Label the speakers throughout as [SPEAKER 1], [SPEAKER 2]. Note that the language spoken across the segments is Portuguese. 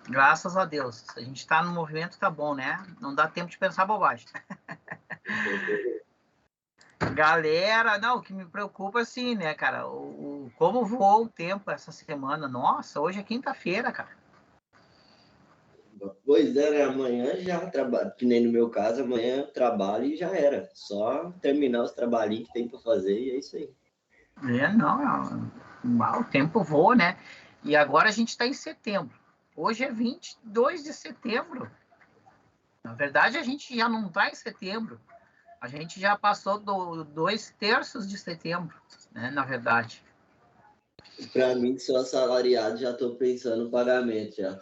[SPEAKER 1] Graças a Deus. A gente está no movimento, tá bom, né? Não dá tempo de pensar bobagem. Galera, não, o que me preocupa, assim, né, cara, como voou o tempo essa semana. Nossa, hoje é quinta-feira, cara.
[SPEAKER 2] Pois é, né? Amanhã já trabalho, que nem no meu caso, amanhã eu trabalho e já era. Só terminar os trabalhinhos que tem para fazer e é isso aí.
[SPEAKER 1] O tempo voa, né? E agora a gente está em setembro. Hoje é 22 de setembro. Na verdade, a gente já não está em setembro. A gente já passou 2/3 de setembro, né? Na verdade.
[SPEAKER 2] Para mim, que sou assalariado, já estou pensando no pagamento já.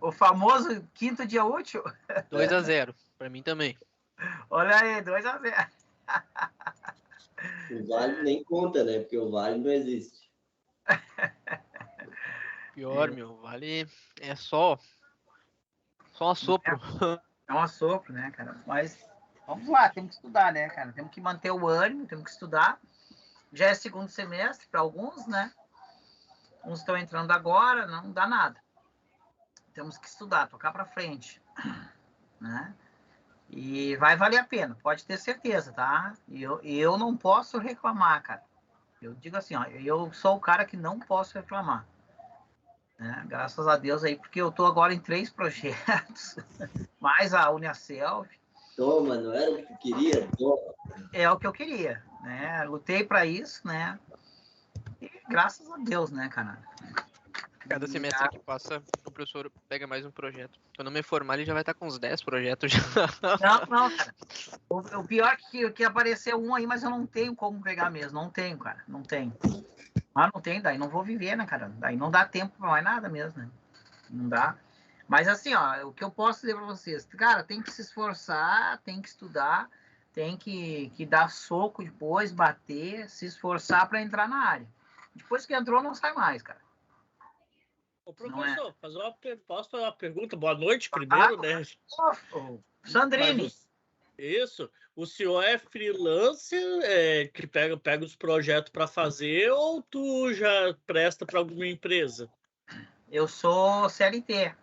[SPEAKER 1] O famoso quinto dia útil.
[SPEAKER 3] 2-0, para mim também.
[SPEAKER 1] Olha aí, 2-0.
[SPEAKER 2] O vale nem conta, né? Porque o vale não existe.
[SPEAKER 3] Pior, meu, vale é só um assopro.
[SPEAKER 1] É um assopro, né, cara? Mas vamos lá, temos que estudar, né, cara? Temos que manter o ânimo, temos que estudar. Já é segundo semestre para alguns, né? Uns estão entrando agora, não dá nada. Temos que estudar, tocar para frente, né? E vai valer a pena, pode ter certeza, tá? Eu não posso reclamar, cara. Eu digo assim, ó, eu sou o cara que não posso reclamar. Né? Graças a Deus aí, porque eu tô agora em 3 projetos, mais a Uniaselv.
[SPEAKER 2] Toma, não era o que tu queria? Toma.
[SPEAKER 1] É o que eu queria, né? Lutei para isso, né? E graças a Deus, né, cara?
[SPEAKER 3] Cada semestre que passa, o professor pega mais um projeto. Quando eu me formar, ele já vai estar com uns 10 projetos já.
[SPEAKER 1] Não, cara. O pior é que apareceu um aí, mas eu não tenho como pegar mesmo. Não tenho, cara. Não tenho. Ah, não tem, daí não vou viver, né, cara? Daí não dá tempo pra mais nada mesmo, né? Não dá. Mas assim, ó, o que eu posso dizer pra vocês, cara, tem que se esforçar, tem que estudar, tem que dar soco depois, bater, se esforçar pra entrar na área. Depois que entrou, não sai mais, cara.
[SPEAKER 4] Ô, professor, posso fazer uma pergunta? Boa noite primeiro, né?
[SPEAKER 1] Sandrine.
[SPEAKER 4] Isso. O senhor é freelancer, que pega os projetos para fazer, ou tu já presta para alguma empresa?
[SPEAKER 1] Eu sou CLT.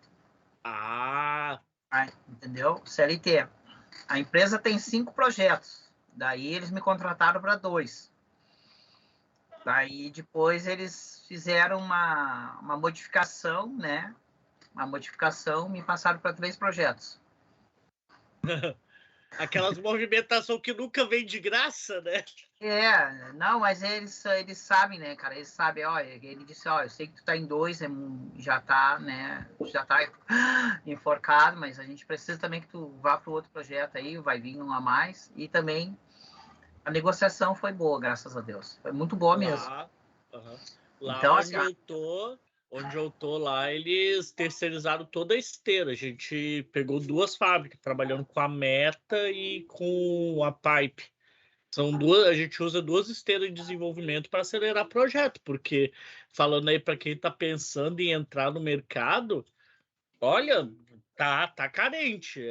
[SPEAKER 1] Entendeu? CLT. A empresa tem 5 projetos. Daí eles me contrataram para 2. Daí depois eles fizeram uma modificação, né? Uma modificação, me passaram para 3 projetos.
[SPEAKER 4] Aquelas movimentações que nunca vem de graça, né?
[SPEAKER 1] Não, mas eles sabem, né, cara? Eles sabem, ó, ele disse, ó, eu sei que tu tá em 2, já tá, né? Já tá enforcado, mas a gente precisa também que tu vá pro outro projeto aí, vai vir um a mais. E também a negociação foi boa, graças a Deus. Foi muito boa mesmo.
[SPEAKER 4] Lá
[SPEAKER 1] então,
[SPEAKER 4] onde eu tô lá, eles terceirizaram toda a esteira. A gente pegou 2 fábricas, trabalhando com a Meta e com a Pipe. A gente usa 2 esteiras de desenvolvimento para acelerar projeto, porque, falando aí para quem está pensando em entrar no mercado, olha, tá carente.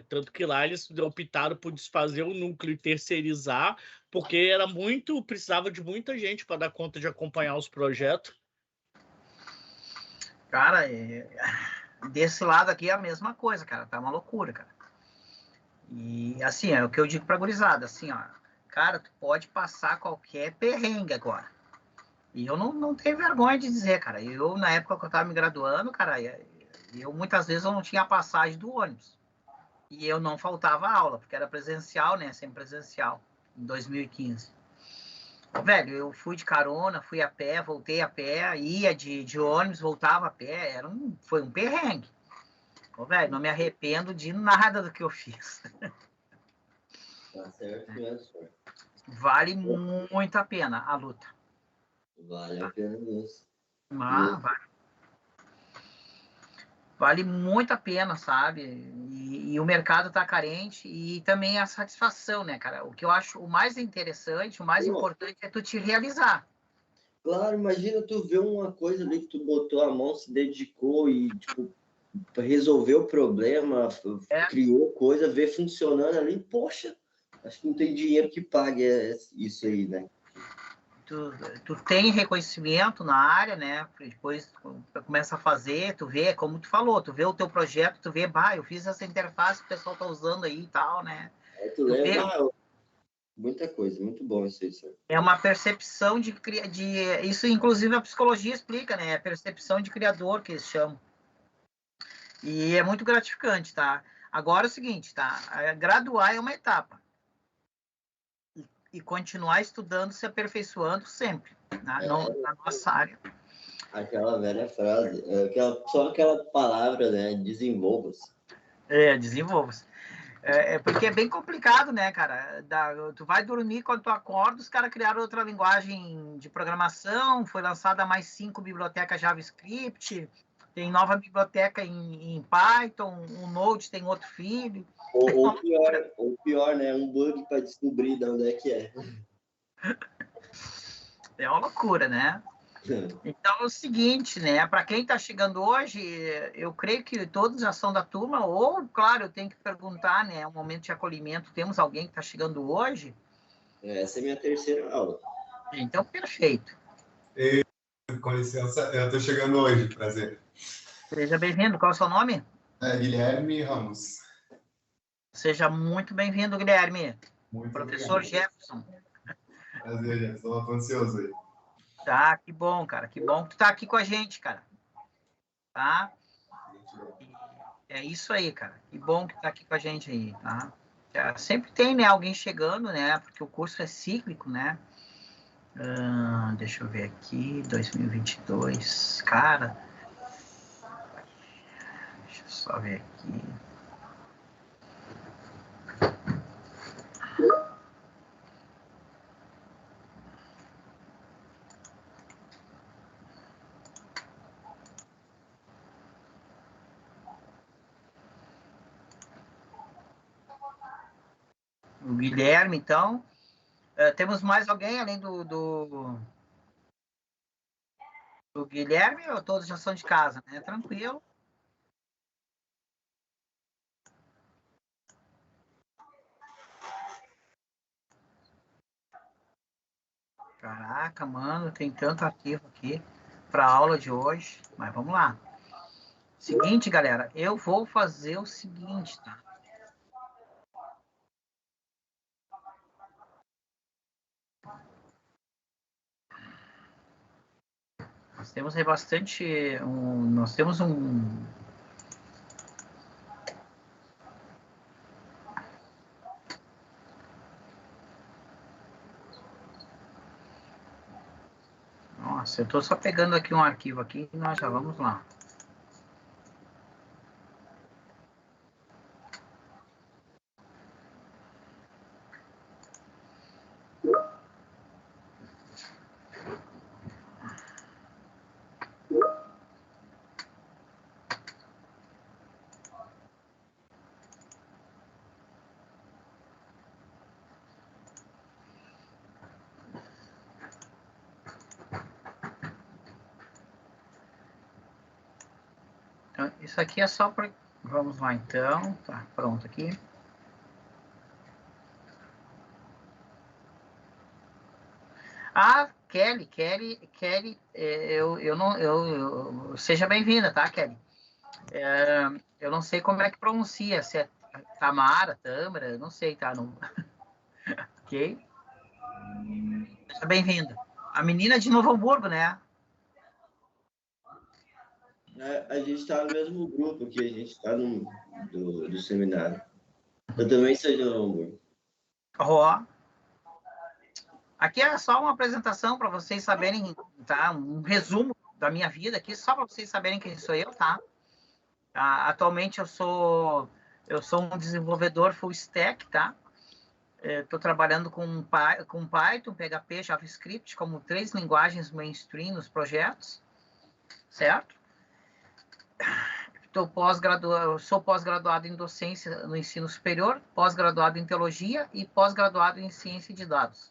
[SPEAKER 4] Tanto que lá eles optaram por desfazer o núcleo e terceirizar, porque precisava de muita gente para dar conta de acompanhar os projetos.
[SPEAKER 1] Cara, desse lado aqui é a mesma coisa, cara. Tá uma loucura, cara. E assim, é o que eu digo pra gurizada, assim, ó. Cara, tu pode passar qualquer perrengue agora. E eu não tenho vergonha de dizer, cara. Eu, na época que eu tava me graduando, cara, muitas vezes eu não tinha a passagem do ônibus. E eu não faltava aula, porque era presencial, né? Sempre presencial, em 2015. Velho, eu fui de carona, fui a pé, voltei a pé, ia de ônibus, voltava a pé. Foi um perrengue. Velho, não me arrependo de nada do que eu fiz.
[SPEAKER 2] Tá certo mesmo.
[SPEAKER 1] Vale muito a pena a luta.
[SPEAKER 2] Vale a pena mesmo.
[SPEAKER 1] Vale muito a pena, sabe? E o mercado tá carente e também a satisfação, né, cara? O que eu acho o mais interessante, o mais importante é tu te realizar.
[SPEAKER 2] Claro, imagina tu ver uma coisa ali que tu botou a mão, se dedicou e, tipo, resolveu o problema, criou coisa, ver funcionando ali, poxa, acho que não tem dinheiro que pague isso aí, né?
[SPEAKER 1] tu tem reconhecimento na área, né? Depois tu começa a fazer, tu vê, como tu falou, tu vê o teu projeto, tu vê, eu fiz essa interface que o pessoal tá usando aí e tal, né?
[SPEAKER 2] Tu leva muita coisa, muito bom isso aí, senhor.
[SPEAKER 1] É uma percepção de isso, inclusive a psicologia explica, né? É percepção de criador que eles chamam. E é muito gratificante, tá? Agora é o seguinte, tá? Graduar é uma etapa. E continuar estudando, se aperfeiçoando sempre, na nossa área.
[SPEAKER 2] Aquela velha frase, só aquela palavra, né? Desenvolva-se.
[SPEAKER 1] Desenvolva-se. Porque é bem complicado, né, cara? Tu vai dormir, quando tu acorda, os caras criaram outra linguagem de programação, foi lançada mais 5 bibliotecas JavaScript, tem nova biblioteca em Python, o Node tem outro filho.
[SPEAKER 2] Ou pior, né? Um bug para descobrir de onde é que é.
[SPEAKER 1] É uma loucura, né? Então é o seguinte, né? Para quem está chegando hoje, eu creio que todos já são da turma, ou, claro, eu tenho que perguntar, né? Um momento de acolhimento, temos alguém que está chegando hoje?
[SPEAKER 2] Essa é a minha terceira aula.
[SPEAKER 1] Então, perfeito.
[SPEAKER 5] Com licença, eu estou chegando hoje, prazer.
[SPEAKER 1] Seja bem-vindo, qual é o seu nome?
[SPEAKER 5] Guilherme Ramos.
[SPEAKER 1] Seja muito bem-vindo, Guilherme.
[SPEAKER 5] Muito
[SPEAKER 1] Professor
[SPEAKER 5] obrigado.
[SPEAKER 1] Jefferson.
[SPEAKER 5] Prazer, Jefferson, estou ansioso aí.
[SPEAKER 1] Tá, que bom, cara, que bom que tu tá aqui com a gente, cara. Tá? É isso aí, cara, que bom que tu tá aqui com a gente aí, tá? Sempre tem, né, alguém chegando, né, porque o curso é cíclico, né? Deixa eu ver aqui, 2022, cara. Deixa eu só ver aqui. O Guilherme, então. Temos mais alguém além do Guilherme, ou todos já são de casa, né? Tranquilo. Caraca, mano, tem tanto arquivo aqui para a aula de hoje. Mas vamos lá. Seguinte, galera, eu vou fazer o seguinte, tá? Nós temos aí bastante... nós temos Nossa, eu tô só pegando aqui um arquivo aqui e nós já vamos lá. Então, isso aqui é só para... Vamos lá, então. Tá, pronto aqui. Kelly, seja bem-vinda, tá, Kelly? Eu não sei como é que pronuncia, se é Tamara, Tâmara, não sei, tá? Não... Ok? Seja bem-vinda. A menina de Novo Hamburgo, né?
[SPEAKER 2] A gente está no mesmo grupo que a gente está do seminário. Eu também sou de Novo Hamburgo.
[SPEAKER 1] Aqui é só uma apresentação para vocês saberem, tá? Um resumo da minha vida aqui, só para vocês saberem quem sou eu, tá? Atualmente eu sou um desenvolvedor full stack, tá? Estou trabalhando com Python, PHP, JavaScript, como 3 linguagens mainstream nos projetos, certo? Sou pós-graduado em docência no ensino superior, pós-graduado em teologia e pós-graduado em ciência de dados,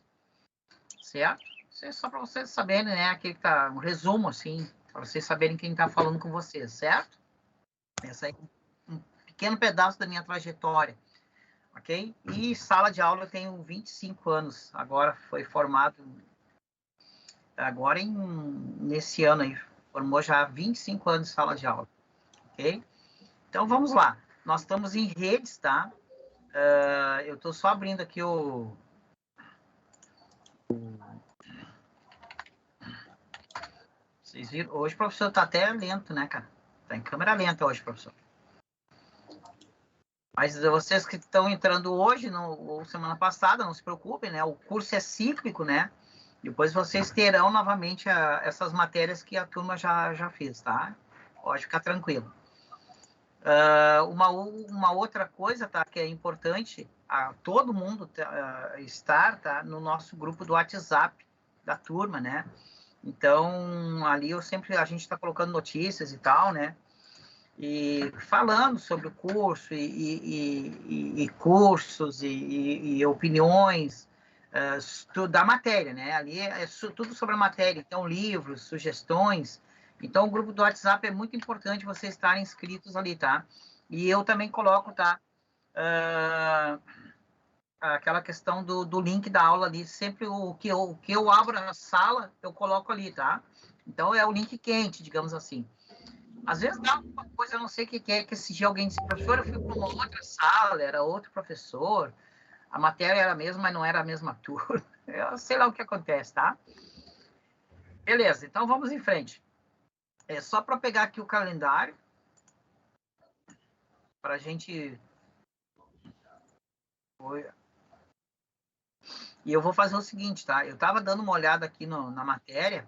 [SPEAKER 1] certo? Isso é só para vocês saberem, né? Aqui tá um resumo, assim, para vocês saberem quem está falando com vocês, certo? Essa aí é um pequeno pedaço da minha trajetória, ok? E sala de aula eu tenho 25 anos, agora foi formado agora nesse ano aí, formou já 25 anos de sala de aula, ok? Então, vamos lá. Nós estamos em redes, tá? Eu estou só abrindo aqui Vocês viram? Hoje o professor está até lento, né, cara? Está em câmera lenta hoje, professor. Mas vocês que estão entrando hoje, ou semana passada, não se preocupem, né? O curso é cíclico, né? Depois vocês terão novamente essas matérias que a turma já fez, tá? Pode ficar tranquilo. Uma outra coisa, tá? Que é importante, todo mundo estar, tá? No nosso grupo do WhatsApp da turma, né? Então, ali a gente está colocando notícias e tal, né? E falando sobre o curso e cursos e opiniões da matéria, né? Ali é tudo sobre a matéria, então livros, sugestões. Então o grupo do WhatsApp é muito importante vocês estarem inscritos ali, tá? E eu também coloco, tá? Aquela questão do link da aula ali, sempre o que eu abro na sala, eu coloco ali, tá? Então é o link quente, digamos assim. Às vezes dá alguma coisa, eu não sei o que é, que esse dia alguém disse, professor, eu fui para uma outra sala, era outro professor, a matéria era a mesma, mas não era a mesma turma. Eu sei lá o que acontece, tá? Beleza, então vamos em frente. É só para pegar aqui o calendário, para a gente... E eu vou fazer o seguinte, tá? Eu estava dando uma olhada aqui na matéria,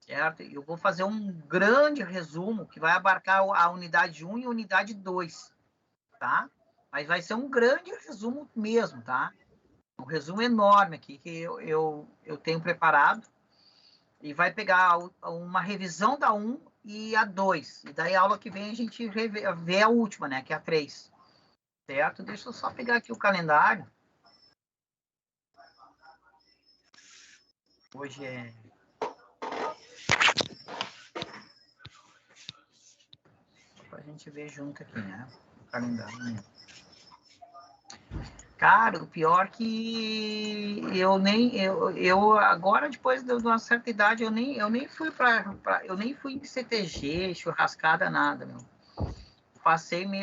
[SPEAKER 1] certo? Eu vou fazer um grande resumo que vai abarcar a unidade 1 e a unidade 2, tá? Mas vai ser um grande resumo mesmo, tá? Um resumo enorme aqui que eu tenho preparado e vai pegar uma revisão da 1 e a 2. E daí a aula que vem a gente vê a última, né? Que é a 3. Certo? Deixa eu só pegar aqui o calendário. Hoje é... Pra gente ver junto aqui, né? O calendário, né? Cara, o pior que eu agora, depois de uma certa idade, eu nem fui eu nem fui em CTG, churrascada, nada, meu.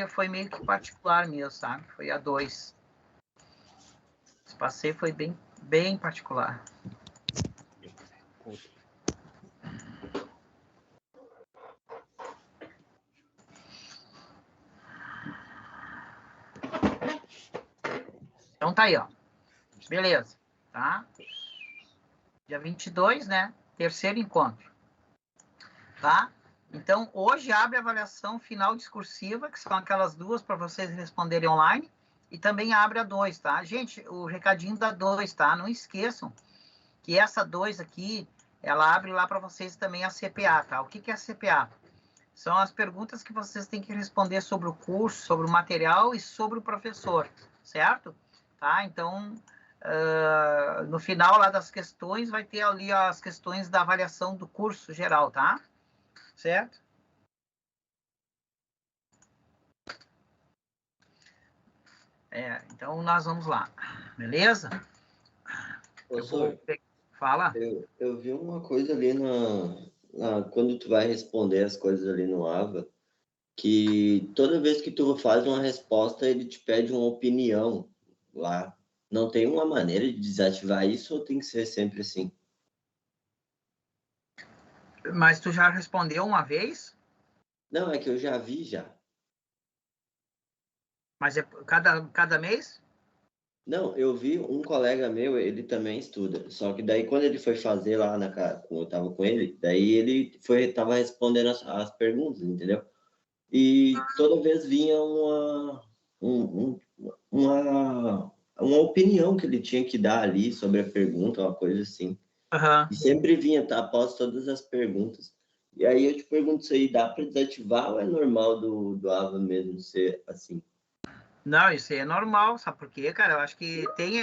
[SPEAKER 1] Foi meio que particular mesmo, sabe? Foi a 2. Esse passeio foi bem particular. Então tá aí, ó. Beleza, tá? Dia 22, né? Terceiro encontro. Tá? Então, hoje abre a avaliação final discursiva, que são aquelas duas para vocês responderem online, e também abre a 2, tá? Gente, o recadinho da 2, tá? Não esqueçam que essa 2 aqui, ela abre lá para vocês também a CPA, tá? O que é a CPA? São as perguntas que vocês têm que responder sobre o curso, sobre o material e sobre o professor, certo? Tá? Então, no final lá das questões, vai ter ali as questões da avaliação do curso geral, tá? Certo? Então, nós vamos lá. Beleza?
[SPEAKER 2] Professor,
[SPEAKER 1] Fala.
[SPEAKER 2] Eu vi uma coisa ali quando tu vai responder as coisas ali no AVA, que toda vez que tu faz uma resposta, ele te pede uma opinião lá. Não tem uma maneira de desativar isso ou tem que ser sempre assim?
[SPEAKER 1] Mas tu já respondeu uma vez?
[SPEAKER 2] Não, é que eu já vi já.
[SPEAKER 1] Mas é cada mês?
[SPEAKER 2] Não, eu vi um colega meu, ele também estuda. Só que daí quando ele foi fazer lá eu tava com ele, daí ele tava respondendo as perguntas, entendeu? E toda vez vinha uma opinião que ele tinha que dar ali sobre a pergunta, uma coisa assim.
[SPEAKER 1] Uhum.
[SPEAKER 2] E sempre vinha, tá, após todas as perguntas. E aí eu te pergunto, isso aí dá para desativar ou é normal do AVA mesmo ser assim?
[SPEAKER 1] Não, isso aí é normal, sabe por quê, cara? Eu acho que tem...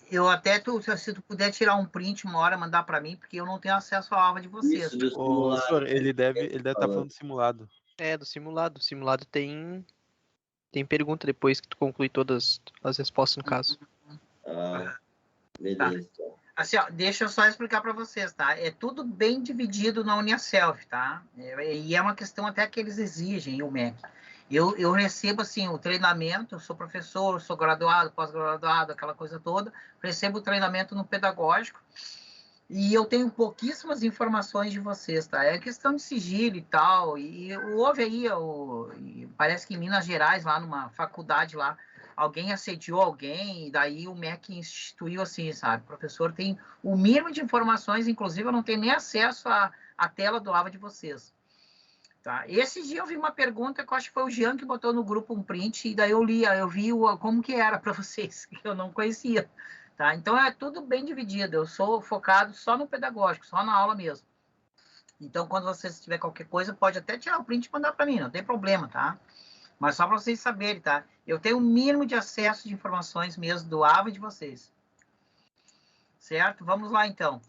[SPEAKER 1] Eu até, se tu puder tirar um print uma hora, mandar para mim, porque eu não tenho acesso à AVA de vocês.
[SPEAKER 2] Isso, do simulado.
[SPEAKER 6] Senhor, ele deve estar falando do simulado.
[SPEAKER 3] É, do simulado. O simulado tem pergunta depois que tu conclui todas as respostas no caso.
[SPEAKER 2] Ah, beleza.
[SPEAKER 1] Assim, ó, deixa eu só explicar para vocês, tá? É tudo bem dividido na Uniaselv, tá? E é uma questão até que eles exigem, o MEC. Eu recebo, assim, o treinamento, eu sou professor, sou graduado, pós-graduado, aquela coisa toda, recebo o treinamento no pedagógico, e eu tenho pouquíssimas informações de vocês, tá? É questão de sigilo e tal, e houve aí, parece que em Minas Gerais, lá numa faculdade lá, alguém assediou alguém, e daí o MEC instituiu assim, sabe? O professor tem o mínimo de informações, inclusive eu não tenho nem acesso à tela do AVA de vocês. Tá? Esse dia eu vi uma pergunta que eu acho que foi o Jean que botou no grupo um print, e daí eu vi como que era para vocês, que eu não conhecia. Tá? Então é tudo bem dividido, eu sou focado só no pedagógico, só na aula mesmo. Então quando vocês tiver qualquer coisa, pode até tirar o print e mandar para mim, não tem problema, tá? Mas só para vocês saberem, tá? Eu tenho o mínimo de acesso de informações mesmo do AVA de vocês. Certo? Vamos lá, então.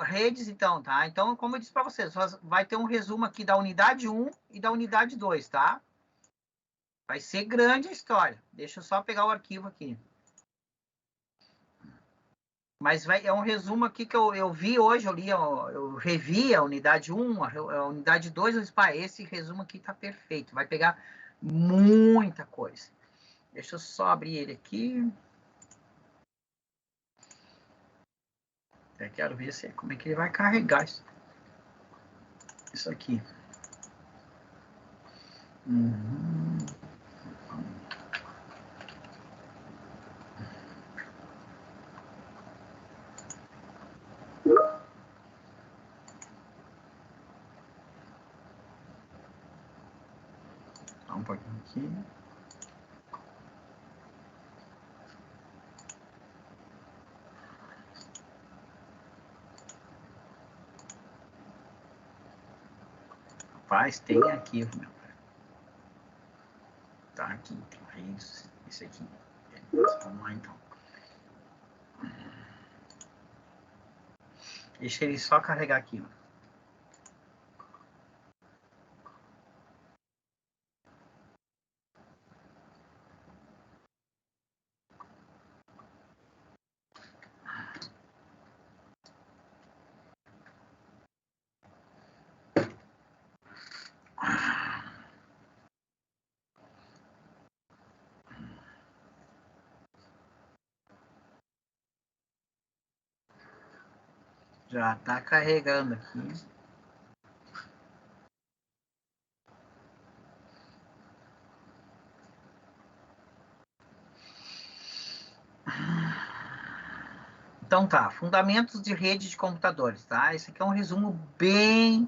[SPEAKER 1] Redes, então, tá? Então, como eu disse para vocês, vai ter um resumo aqui da unidade 1 e da unidade 2, tá? Vai ser grande a história. Deixa eu só pegar o arquivo aqui. Mas é um resumo aqui que eu vi hoje, eu revi a unidade 1, a unidade 2, eu disse, esse resumo aqui tá perfeito. Vai pegar muita coisa. Deixa eu só abrir ele aqui. Eu quero ver como é que ele vai carregar isso aqui. Só um pouquinho aqui. Rapaz, tem arquivo, meu. Tá aqui, é isso, esse aqui. Vamos lá, então. Deixa ele só carregar aqui, ó. Já tá carregando aqui. Então tá, fundamentos de rede de computadores, tá? Esse aqui é um resumo bem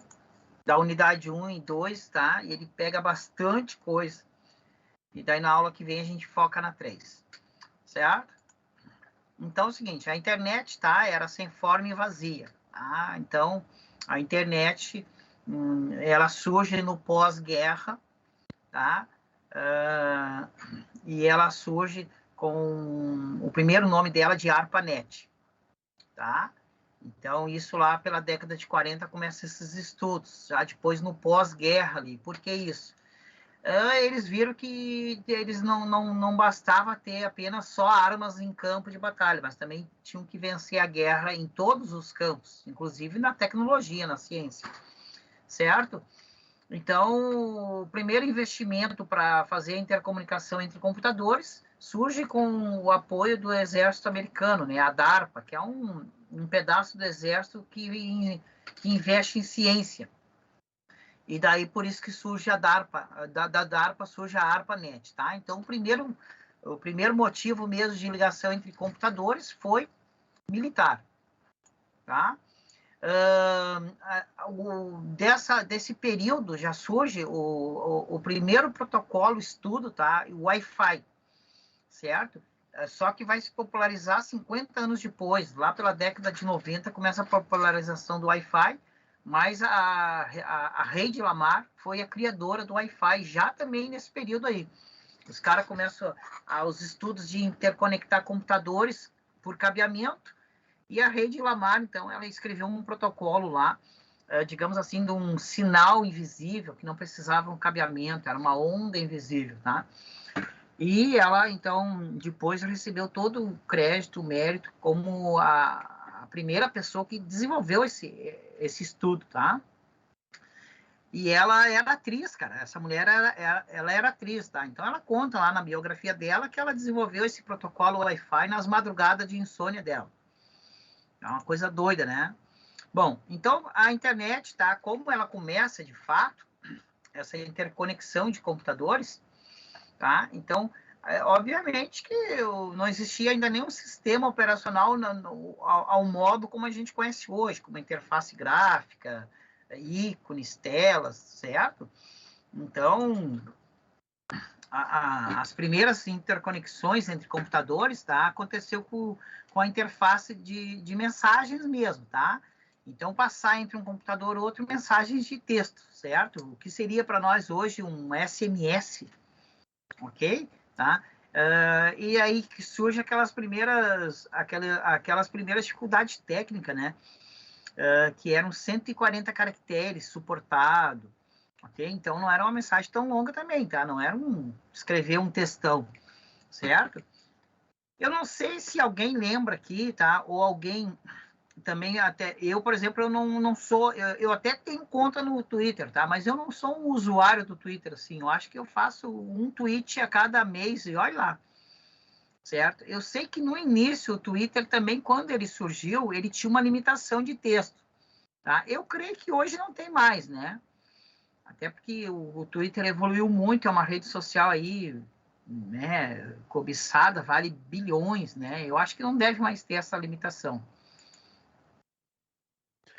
[SPEAKER 1] da unidade 1 e 2, tá? E ele pega bastante coisa. E daí na aula que vem a gente foca na 3, certo? Então é o seguinte, a internet, tá? Era sem forma e vazia, tá? Então a internet, ela surge no pós-guerra, tá? E ela surge com o primeiro nome dela de ARPANET, tá? Então, isso lá pela década de 40 começa esses estudos, já depois no pós-guerra ali. Por que isso? Eles viram que eles não bastava ter apenas só armas em campo de batalha, mas também tinham que vencer a guerra em todos os campos, inclusive na tecnologia, na ciência, certo? Então, o primeiro investimento para fazer a intercomunicação entre computadores surge com o apoio do exército americano, né? A DARPA, que é um pedaço do exército que investe em ciência. E daí, por isso que surge a DARPA, da DARPA surge a ARPANET, tá? Então, o primeiro motivo mesmo de ligação entre computadores foi militar, tá? Desse período já surge o primeiro protocolo estudo, tá? O Wi-Fi, certo? Só que vai se popularizar 50 anos depois, lá pela década de 90 começa a popularização do Wi-Fi, mas a rede Lamar foi a criadora do Wi-Fi já também nesse período aí. Os caras começam os estudos de interconectar computadores por cabeamento, e a rede Lamar, então, ela escreveu um protocolo lá, digamos assim, de um sinal invisível, que não precisava um cabeamento, era uma onda invisível, tá? E ela, então, depois recebeu todo o crédito, o mérito, como a primeira pessoa que desenvolveu esse estudo, tá? E ela era atriz, cara. Essa mulher, ela era atriz, tá? Então, ela conta lá na biografia dela que ela desenvolveu esse protocolo Wi-Fi nas madrugadas de insônia dela. É uma coisa doida, né? Bom, então, a internet, tá? Como ela começa, de fato, essa interconexão de computadores, tá? Então, obviamente que não existia ainda nenhum sistema operacional ao modo como a gente conhece hoje, como interface gráfica, ícones, telas, certo? Então, as primeiras interconexões entre computadores, tá? Aconteceu com a interface de mensagens mesmo, tá? Então, passar entre um computador e outro mensagens de texto, certo? O que seria para nós hoje um SMS, ok? Tá? E aí que surge aquelas primeiras dificuldades técnicas, né? Que eram 140 caracteres suportado, ok? Então, não era uma mensagem tão longa também, tá? Não era escrever um textão, certo? Eu não sei se alguém lembra aqui, tá? Ou alguém também, até eu, por exemplo, eu não sou, eu até tenho conta no Twitter, tá? Mas eu não sou um usuário do Twitter, assim. Eu acho que eu faço um tweet a cada mês e olha lá, certo? Eu sei que no início o Twitter também, quando ele surgiu, ele tinha uma limitação de texto, tá? Eu creio que hoje não tem mais, né? Até porque o Twitter evoluiu muito, é uma rede social aí, né, cobiçada, vale bilhões, né? Eu acho que não deve mais ter essa limitação.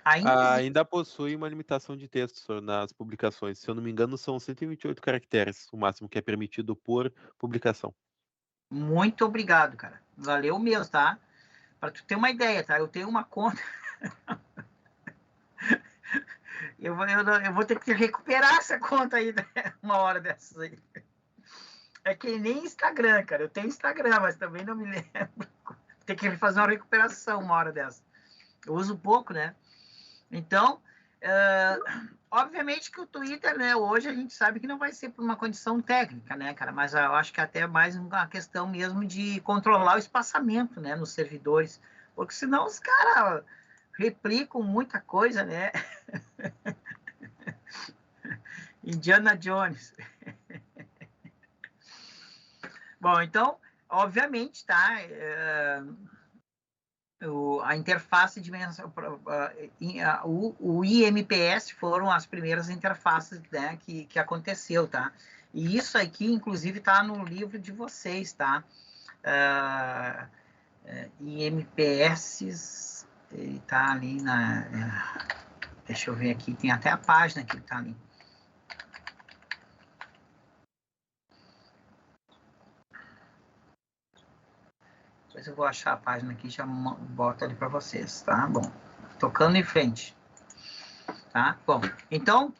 [SPEAKER 6] Ainda possui uma limitação de texto senhor, nas publicações. Se eu não me engano, são 128 caracteres, o máximo que é permitido por publicação.
[SPEAKER 1] Muito obrigado, cara. Valeu mesmo, tá? Para tu ter uma ideia, tá? Eu tenho uma conta. eu vou ter que recuperar essa conta aí, né? Uma hora dessas aí. É que nem Instagram, cara. Eu tenho Instagram, mas também não me lembro. Tem que fazer uma recuperação uma hora dessa. Eu uso pouco, né? Então, obviamente que o Twitter, né, hoje a gente sabe que não vai ser por uma condição técnica, né, cara, mas eu acho que até mais uma questão mesmo de controlar o espaçamento, né, nos servidores, porque senão os caras replicam muita coisa, né? Indiana Jones. Bom, então, obviamente, tá, a interface de o IMPS foram as primeiras interfaces, né, que aconteceu, tá? E isso aqui, inclusive, tá no livro de vocês, tá? IMPS, ele tá ali deixa eu ver aqui, tem até a página que tá ali. Depois eu vou achar a página aqui e já boto ali para vocês, tá? Bom, tocando em frente. Tá? Bom, então,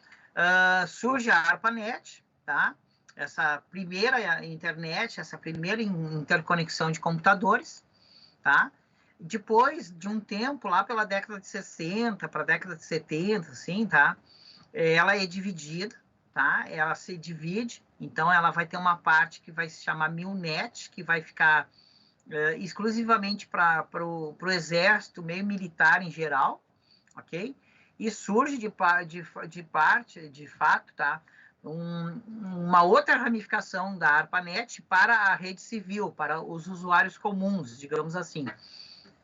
[SPEAKER 1] surge a ARPANET, tá? Essa primeira internet, essa primeira interconexão de computadores, tá? Depois de um tempo, lá pela década de 60 para a década de 70, assim, tá? Ela é dividida, tá? Ela se divide, então ela vai ter uma parte que vai se chamar MILNET, que vai ficar exclusivamente para o exército, meio militar em geral, ok? E surge de fato, tá? Uma outra ramificação da ARPANET para a rede civil, para os usuários comuns, digamos assim.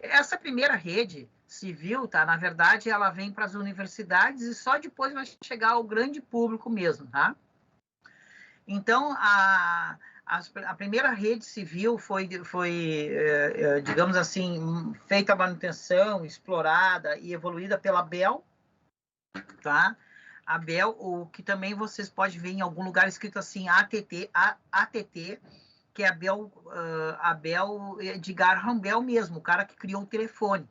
[SPEAKER 1] Essa primeira rede civil, tá? Na verdade, ela vem para as universidades e só depois vai chegar ao grande público mesmo, tá? Então, a primeira rede civil foi digamos assim, feita a manutenção, explorada e evoluída pela Bell, tá? A Bell, o que também vocês podem ver em algum lugar escrito assim, ATT, que é a Bell de Graham Bell mesmo, o cara que criou o telefone,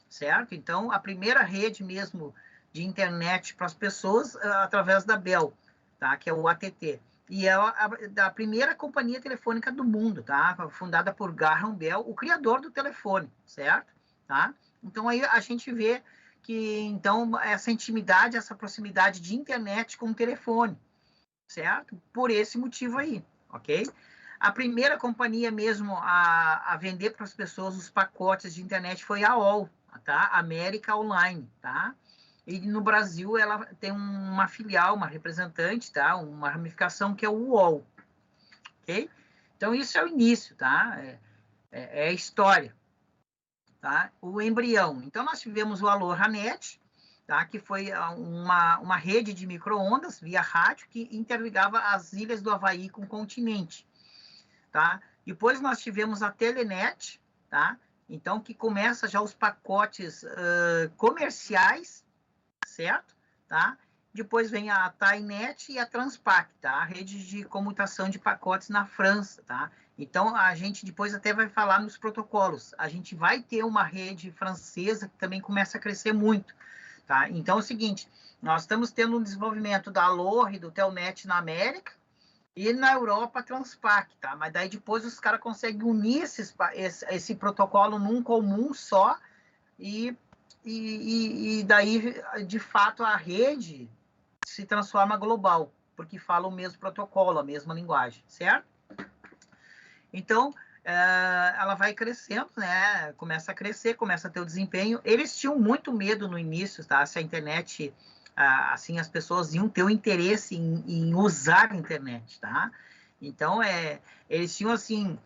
[SPEAKER 1] certo? Então, a primeira rede mesmo de internet para as pessoas através da Bell, tá? Que é o ATT. E é a primeira companhia telefônica do mundo, tá? Fundada por Graham Bell, o criador do telefone, certo? Tá? Então, aí a gente vê que, então, essa intimidade, essa proximidade de internet com o telefone, certo? Por esse motivo aí, ok? A primeira companhia mesmo a vender para as pessoas os pacotes de internet foi a AOL, tá? América Online, tá? E no Brasil ela tem uma filial, uma representante, tá? Uma ramificação que é o UOL, ok? Então isso é o início, tá? É a história, tá? O embrião. Então nós tivemos o Alohanet, tá? Que foi uma rede de micro-ondas via rádio que interligava as ilhas do Havaí com o continente, tá? Depois nós tivemos a Telenet, tá? Então que começa já os pacotes comerciais, certo? Tá? Depois vem a Tainet e a Transpac, tá? A rede de comutação de pacotes na França, tá? Então, a gente depois até vai falar nos protocolos. A gente vai ter uma rede francesa que também começa a crescer muito, tá? Então, é o seguinte, nós estamos tendo um desenvolvimento da Aloha e do Telnet na América e na Europa a Transpac, tá? Mas daí depois os caras conseguem unir esse protocolo num comum só e daí, de fato, a rede se transforma global, porque fala o mesmo protocolo, a mesma linguagem, certo? Então, ela vai crescendo, né? Começa a crescer, começa a ter o desempenho. Eles tinham muito medo no início, tá? Se a internet, assim, as pessoas iam ter o interesse em usar a internet, tá? Então, eles tinham, assim...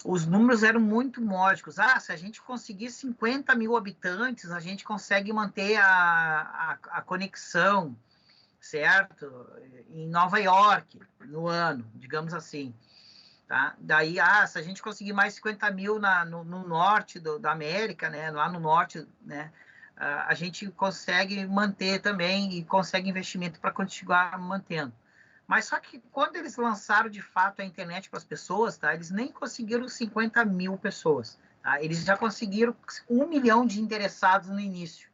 [SPEAKER 1] Os números eram muito módicos. Se a gente conseguir 50 mil habitantes, a gente consegue manter a conexão, certo? Em Nova York, no ano, digamos assim. Tá? Daí, se a gente conseguir mais 50 mil no norte da América, né? Lá no norte, né? A gente consegue manter também e consegue investimento para continuar mantendo. Mas só que quando eles lançaram, de fato, a internet para as pessoas, tá? Eles nem conseguiram 50 mil pessoas. Tá? Eles já conseguiram 1 milhão de interessados no início.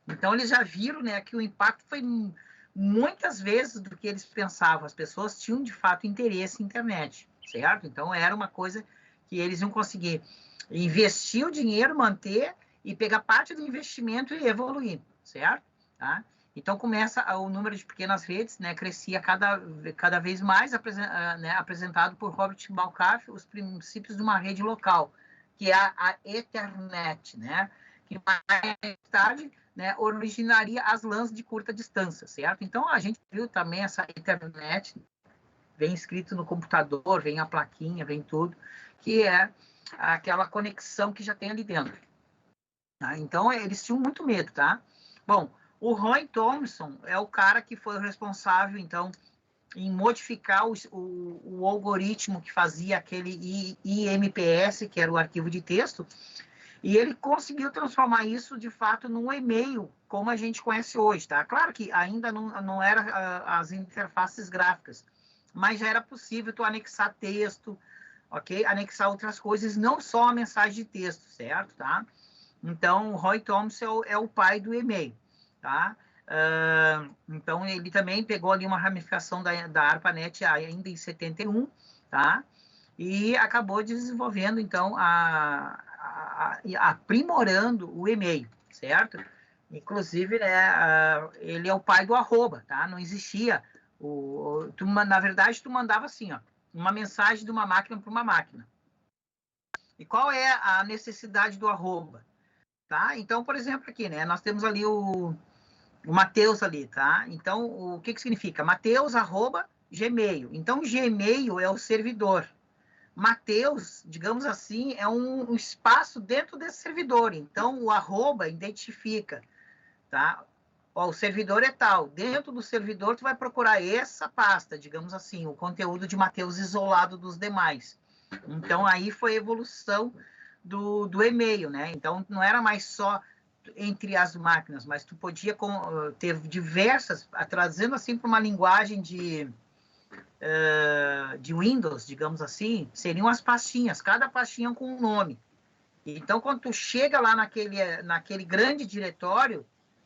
[SPEAKER 1] Então, eles já viram, né, que o impacto foi muitas vezes do que eles pensavam. As pessoas tinham, de fato, interesse em internet, certo? Então, era uma coisa que eles iam conseguir investir o dinheiro, manter e pegar parte do investimento e evoluir, certo? Tá? Então, começa o número de pequenas redes, né, crescia cada vez mais, apresentado por Robert Malkoff, os princípios de uma rede local, que é a Ethernet, né, que mais tarde, né, originaria as LANs de curta distância, certo? Então, a gente viu também essa Ethernet, vem escrito no computador, vem a plaquinha, vem tudo, que é aquela conexão que já tem ali dentro. Tá? Então, eles tinham muito medo, tá? Bom, o Roy Thomson é o cara que foi o responsável, então, em modificar o algoritmo que fazia aquele IMPS, que era o arquivo de texto, e ele conseguiu transformar isso, de fato, num e-mail, como a gente conhece hoje, tá? Claro que ainda não era as interfaces gráficas, mas já era possível tu anexar texto, ok? Anexar outras coisas, não só a mensagem de texto, certo? Tá? Então, o Roy Thomson é o pai do e-mail. Tá? Então, ele também pegou ali uma ramificação da ARPANET ainda em 71, tá? E acabou desenvolvendo, então, aprimorando o e-mail, certo? Inclusive, né, ele é o pai do arroba, tá? Não existia. Na verdade, tu mandava assim, ó, uma mensagem de uma máquina para uma máquina. E qual é a necessidade do arroba? Tá? Então, por exemplo, aqui, né, nós temos ali o Mateus ali, tá? Então, o que significa? Mateus, @gmail. Então, Gmail é o servidor. Mateus, digamos assim, é um espaço dentro desse servidor. Então, o arroba identifica, tá? O servidor é tal. Dentro do servidor, tu vai procurar essa pasta, digamos assim, o conteúdo de Mateus isolado dos demais. Então, aí foi a evolução do e-mail, né? Então, não era mais só entre as máquinas, mas tu podia ter diversas, trazendo assim para uma linguagem de Windows, digamos assim, seriam as pastinhas, cada pastinha com um nome. Então, quando tu chega lá naquele grande diretório,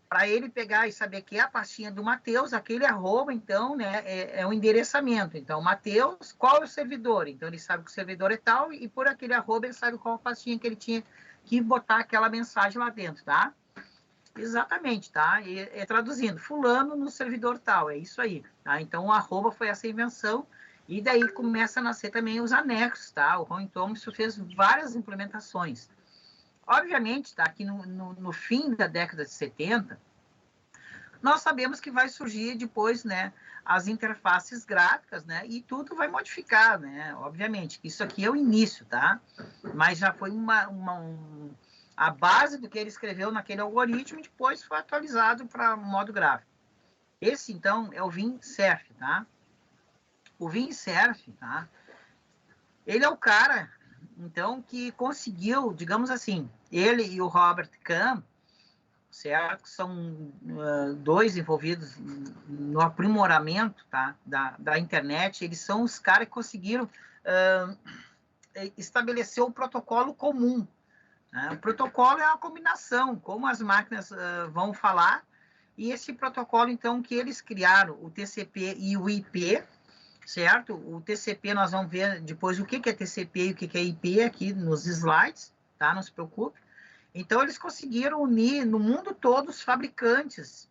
[SPEAKER 1] para ele pegar e saber que é a pastinha do Mateus, aquele arroba, então, né, é um endereçamento. Então, Mateus, qual é o servidor? Então, ele sabe que o servidor é tal, e por aquele arroba ele sabe qual a pastinha que ele tinha que botar aquela mensagem lá dentro, tá? Exatamente, tá? E traduzindo, fulano no servidor tal, é isso aí, tá? Então, o arroba foi essa invenção, e daí começa a nascer também os anexos, tá? O Roy Thomson fez várias implementações. obviamente, tá, que no fim da década de 70, nós sabemos que vai surgir depois, né, as interfaces gráficas, né, e tudo vai modificar, né, obviamente. Isso aqui é o início, tá? Mas já foi a base do que ele escreveu naquele algoritmo e depois foi atualizado para modo gráfico. Esse, então, é o Windsurf, tá? O Windsurf, tá? Ele é o cara, então, que conseguiu, digamos assim, ele e o Robert Kahn, certo? São dois envolvidos no aprimoramento, tá? da internet. Eles são os caras que conseguiram estabelecer o protocolo comum. Né? O protocolo é a combinação, como as máquinas vão falar, e esse protocolo, então, que eles criaram, o TCP e o IP, certo? O TCP, nós vamos ver depois o que é TCP e o que é IP aqui nos slides, tá? Não se preocupe. Então, eles conseguiram unir no mundo todo os fabricantes,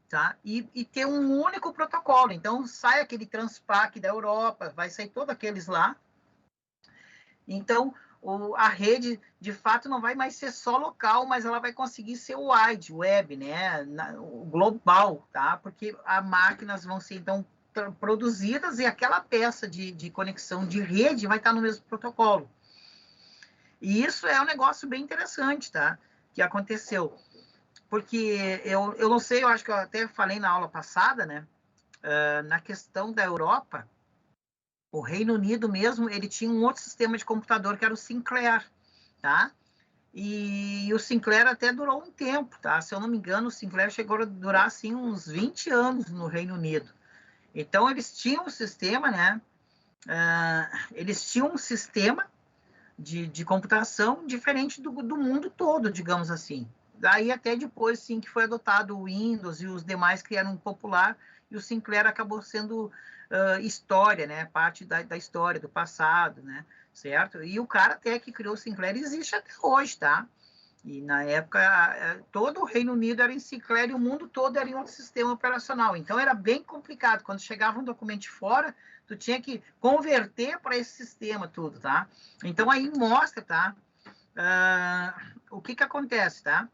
[SPEAKER 1] tá? E ter um único protocolo. Então, sai aquele Transpac da Europa, vai sair todos aqueles lá. Então, a rede, de fato, não vai mais ser só local, mas ela vai conseguir ser web, né? O global, tá? Porque as máquinas vão ser, então, produzidas e aquela peça de conexão de rede vai estar no mesmo protocolo. E isso é um negócio bem interessante, tá? Que aconteceu. Porque eu não sei, eu acho que eu até falei na aula passada, né? Na questão da Europa, o Reino Unido mesmo, ele tinha um outro sistema de computador que era o Sinclair, tá? E o Sinclair até durou um tempo, tá? Se eu não me engano, o Sinclair chegou a durar, assim, uns 20 anos no Reino Unido. Então, eles tinham um sistema, né? Eles tinham um sistema de computação diferente do mundo todo, digamos assim. Daí até depois, sim, que foi adotado o Windows e os demais que eram popular, e o Sinclair acabou sendo história, né? Parte da história, do passado, né? Certo? E o cara até que criou o Sinclair existe até hoje, tá? E na época, todo o Reino Unido era em Sinclair e o mundo todo era em outro sistema operacional. Então era bem complicado. Quando chegava um documento de fora, tu tinha que converter para esse sistema tudo, tá? Então aí mostra, tá? O que acontece, tá?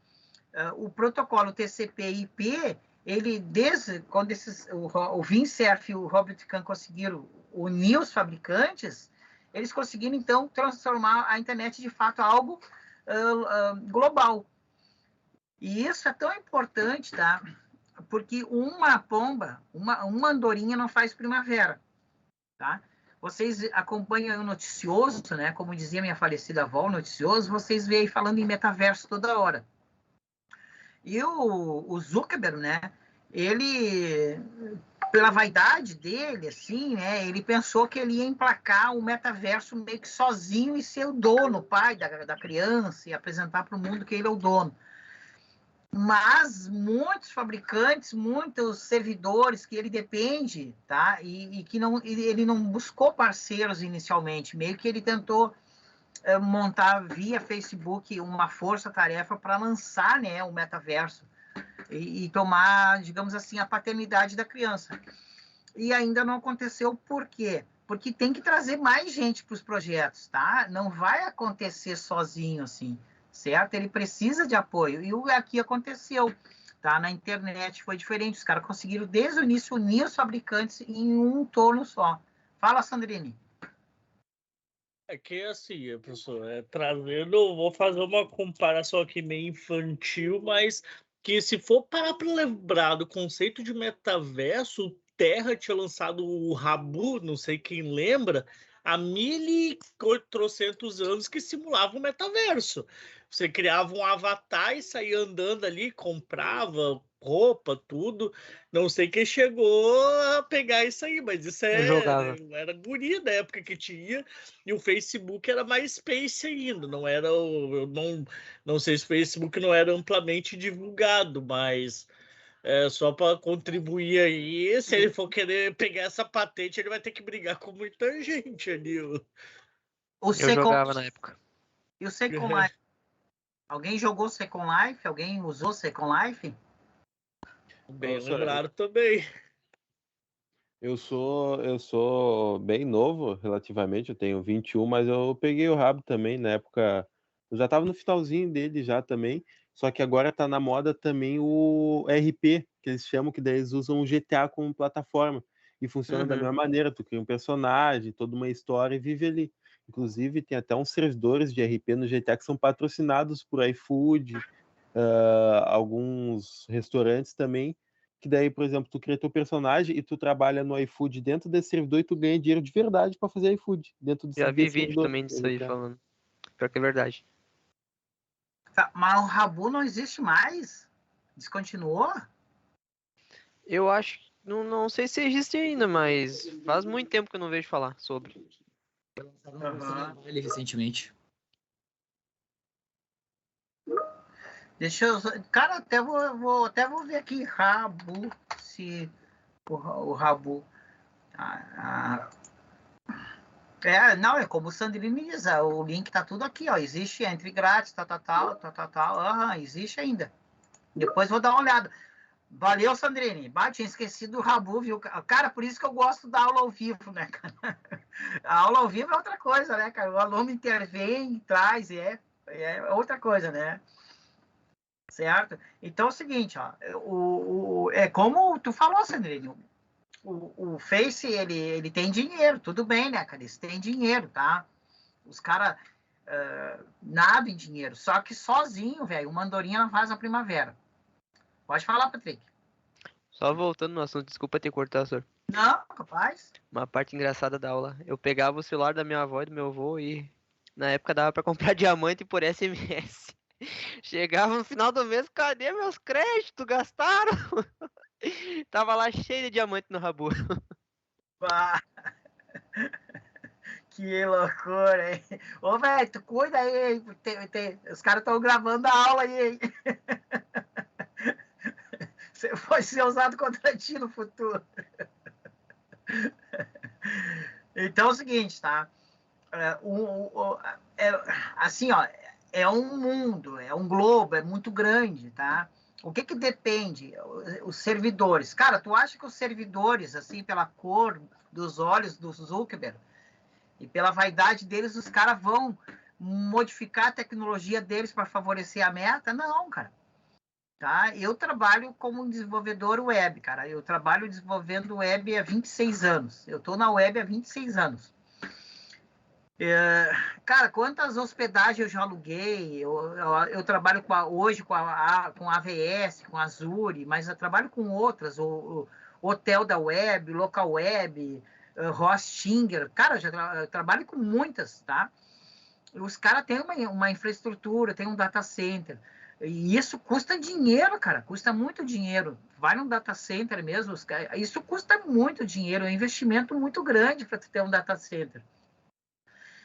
[SPEAKER 1] O protocolo TCP/IP, ele desde quando o Windsurf e o Robert Kahn conseguiram unir os fabricantes, eles conseguiram então transformar a internet de fato em algo global. E isso é tão importante, tá? Porque uma pomba, uma andorinha não faz primavera, tá? Vocês acompanham o noticioso, né? Como dizia minha falecida avó, o noticioso, vocês veem falando em metaverso toda hora. E o Zuckerberg, né? Ele, pela vaidade dele, assim, né? Ele pensou que ele ia emplacar o metaverso meio que sozinho e ser o dono, o pai da criança, e apresentar para o mundo que ele é o dono. Mas muitos fabricantes, muitos servidores que ele depende, tá? E que ele não buscou parceiros inicialmente, meio que ele tentou montar via Facebook uma força-tarefa para lançar, né, o metaverso e tomar, digamos assim, a paternidade da criança. E ainda não aconteceu, por quê? Porque tem que trazer mais gente para os projetos, tá? Não vai acontecer sozinho, assim, certo? Ele precisa de apoio. E o aqui aconteceu, tá? Na internet foi diferente. Os caras conseguiram, desde o início, unir os fabricantes em um torno só. Fala, Sandrine.
[SPEAKER 4] É que assim, professor, vou fazer uma comparação aqui meio infantil, mas que se for parar para lembrar do conceito de metaverso, o Terra tinha lançado o Rabu, não sei quem lembra, há 1400 anos que simulava o metaverso. Você criava um avatar e saía andando ali, comprava roupa, tudo. Não sei quem chegou a pegar isso aí, mas isso era guri da época que tinha. E o Facebook era mais Space ainda, não era eu não sei se o Facebook não era amplamente divulgado, mas só para contribuir aí, se ele for querer pegar essa patente, ele vai ter que brigar com muita gente ali.
[SPEAKER 3] Eu jogava na época.
[SPEAKER 1] E o Second Life? Alguém jogou Second Life? Alguém usou Second Life?
[SPEAKER 4] Bem lembrado também.
[SPEAKER 6] Eu sou bem novo, relativamente, eu tenho 21, mas eu peguei o rabo também na época Eu já estava no finalzinho dele já também, só que agora está na moda também o RP, que eles chamam, que daí eles usam o GTA como plataforma. E funciona da mesma maneira, tu cria um personagem, toda uma história e vive ali. Inclusive, tem até uns servidores de RP no GTA que são patrocinados por iFood, alguns restaurantes também, que daí, por exemplo, tu cria teu personagem e tu trabalha no iFood dentro desse servidor e tu ganha dinheiro de verdade para fazer iFood dentro
[SPEAKER 3] Já vi
[SPEAKER 6] desse
[SPEAKER 3] vídeo
[SPEAKER 6] servidor.
[SPEAKER 3] também disso aí falando. Pior que é verdade.
[SPEAKER 1] Tá, mas o Rabu não existe mais? Descontinuou?
[SPEAKER 3] Eu acho. Não sei se existe ainda, mas faz muito tempo que eu não vejo falar sobre.
[SPEAKER 7] Lançaram uma versão nova dele recentemente.
[SPEAKER 1] Deixa eu. Cara, até vou ver aqui. Rabu. Se. O Rabu. Não, é como o Sandrine diz, o link tá tudo aqui, ó. Existe, entre grátis, tal. Existe ainda. Depois vou dar uma olhada. Valeu, Sandrine. Tinha esquecido do Rabu, viu? Cara, por isso que eu gosto da aula ao vivo, né, cara? A aula ao vivo é outra coisa, né, cara? O aluno intervém, traz, é outra coisa, né? Certo? Então é o seguinte, ó. É como tu falou, Sandrine. O Face, ele tem dinheiro, tudo bem, né, cara? Eles têm dinheiro, tá? Os caras nadam em dinheiro. Só que sozinho, velho, uma andorinha não faz a primavera. Pode falar, Patrick.
[SPEAKER 3] Só voltando no assunto, desculpa ter cortado, senhor.
[SPEAKER 1] Não, capaz.
[SPEAKER 3] Uma parte engraçada da aula. Eu pegava o celular da minha avó e do meu avô e na época dava pra comprar diamante por SMS. Chegava no final do mês, cadê meus créditos? Gastaram? Tava lá cheio de diamante no Rabu.
[SPEAKER 1] Que loucura, hein? Ô, velho, tu cuida aí, hein? Os caras estão gravando a aula aí, hein? Você pode ser usado contra ti no futuro. Então é o seguinte, tá? Assim, ó, é um mundo, é um globo, é muito grande, tá? O que depende? Os servidores. Cara, tu acha que os servidores, assim, pela cor dos olhos do Zuckerberg e pela vaidade deles, os caras vão modificar a tecnologia deles para favorecer a meta? Não, cara. Tá? Eu trabalho como desenvolvedor web, cara. Eu trabalho desenvolvendo web há 26 anos. Eu estou na web há 26 anos. Cara, quantas hospedagens eu já aluguei? Eu trabalho hoje com a AWS, com a Azure, mas eu trabalho com outras, o Hotel da Web, Local Web, Hostinger. Cara, eu trabalho com muitas, tá? Os caras têm uma infraestrutura, tem um data center. E isso custa dinheiro, cara. Custa muito dinheiro. Vai num data center mesmo, isso custa muito dinheiro. É um investimento muito grande para tu ter um data center.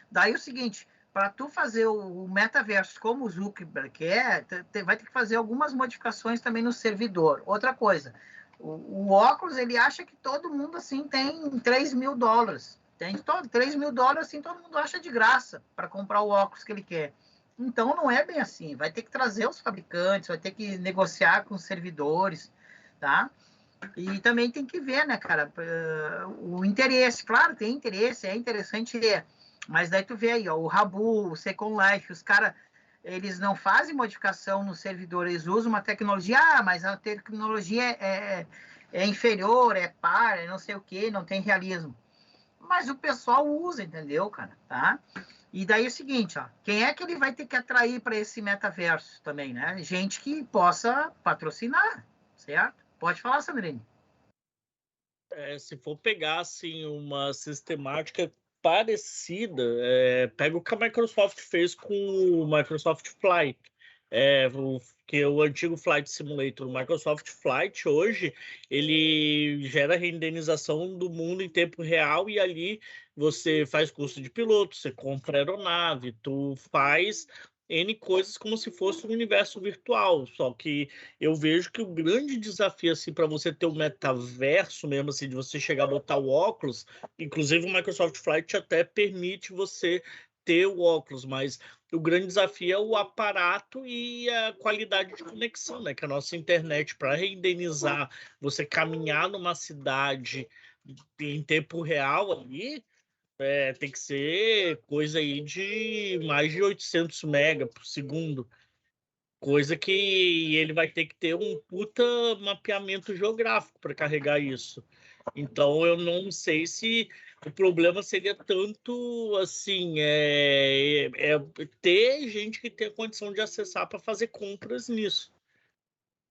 [SPEAKER 1] Daí o seguinte, para tu fazer o metaverso como o Zuckerberg quer, vai ter que fazer algumas modificações também no servidor. Outra coisa, o óculos, ele acha que todo mundo assim tem $3.000. Tem $3.000, assim, todo mundo acha de graça para comprar o óculos que ele quer. Então não é bem assim. Vai ter que trazer os fabricantes, vai ter que negociar com os servidores, tá? E também tem que ver, né, cara, o interesse. Claro, tem interesse, é interessante ler. Mas daí tu vê aí, ó, o Rabu, o Second Life, os caras, eles não fazem modificação no servidor, eles usam uma tecnologia, mas a tecnologia é inferior, é par, é não sei o quê, não tem realismo. Mas o pessoal usa, entendeu, cara, tá? E daí é o seguinte, ó, quem é que ele vai ter que atrair para esse metaverso também, né? Gente que possa patrocinar, certo? Pode falar, Sandrine.
[SPEAKER 4] Se for pegar, assim, uma sistemática parecida, pega o que a Microsoft fez com o Microsoft Flight, que é o antigo Flight Simulator. O Microsoft Flight, hoje, ele gera renderização do mundo em tempo real e ali você faz curso de piloto, você compra aeronave, tu faz N coisas como se fosse um universo virtual, só que eu vejo que o grande desafio, assim, para você ter um metaverso mesmo, assim, de você chegar a botar o óculos, inclusive o Microsoft Flight até permite você ter o óculos, mas o grande desafio é o aparato e a qualidade de conexão, né? Que a nossa internet, para renderizar, você caminhar numa cidade em tempo real ali, Tem que ser coisa aí de mais de 800 mega por segundo. Coisa que ele vai ter que ter um puta mapeamento geográfico para carregar isso. Então, eu não sei se o problema seria tanto assim, ter gente que tenha condição de acessar para fazer compras nisso.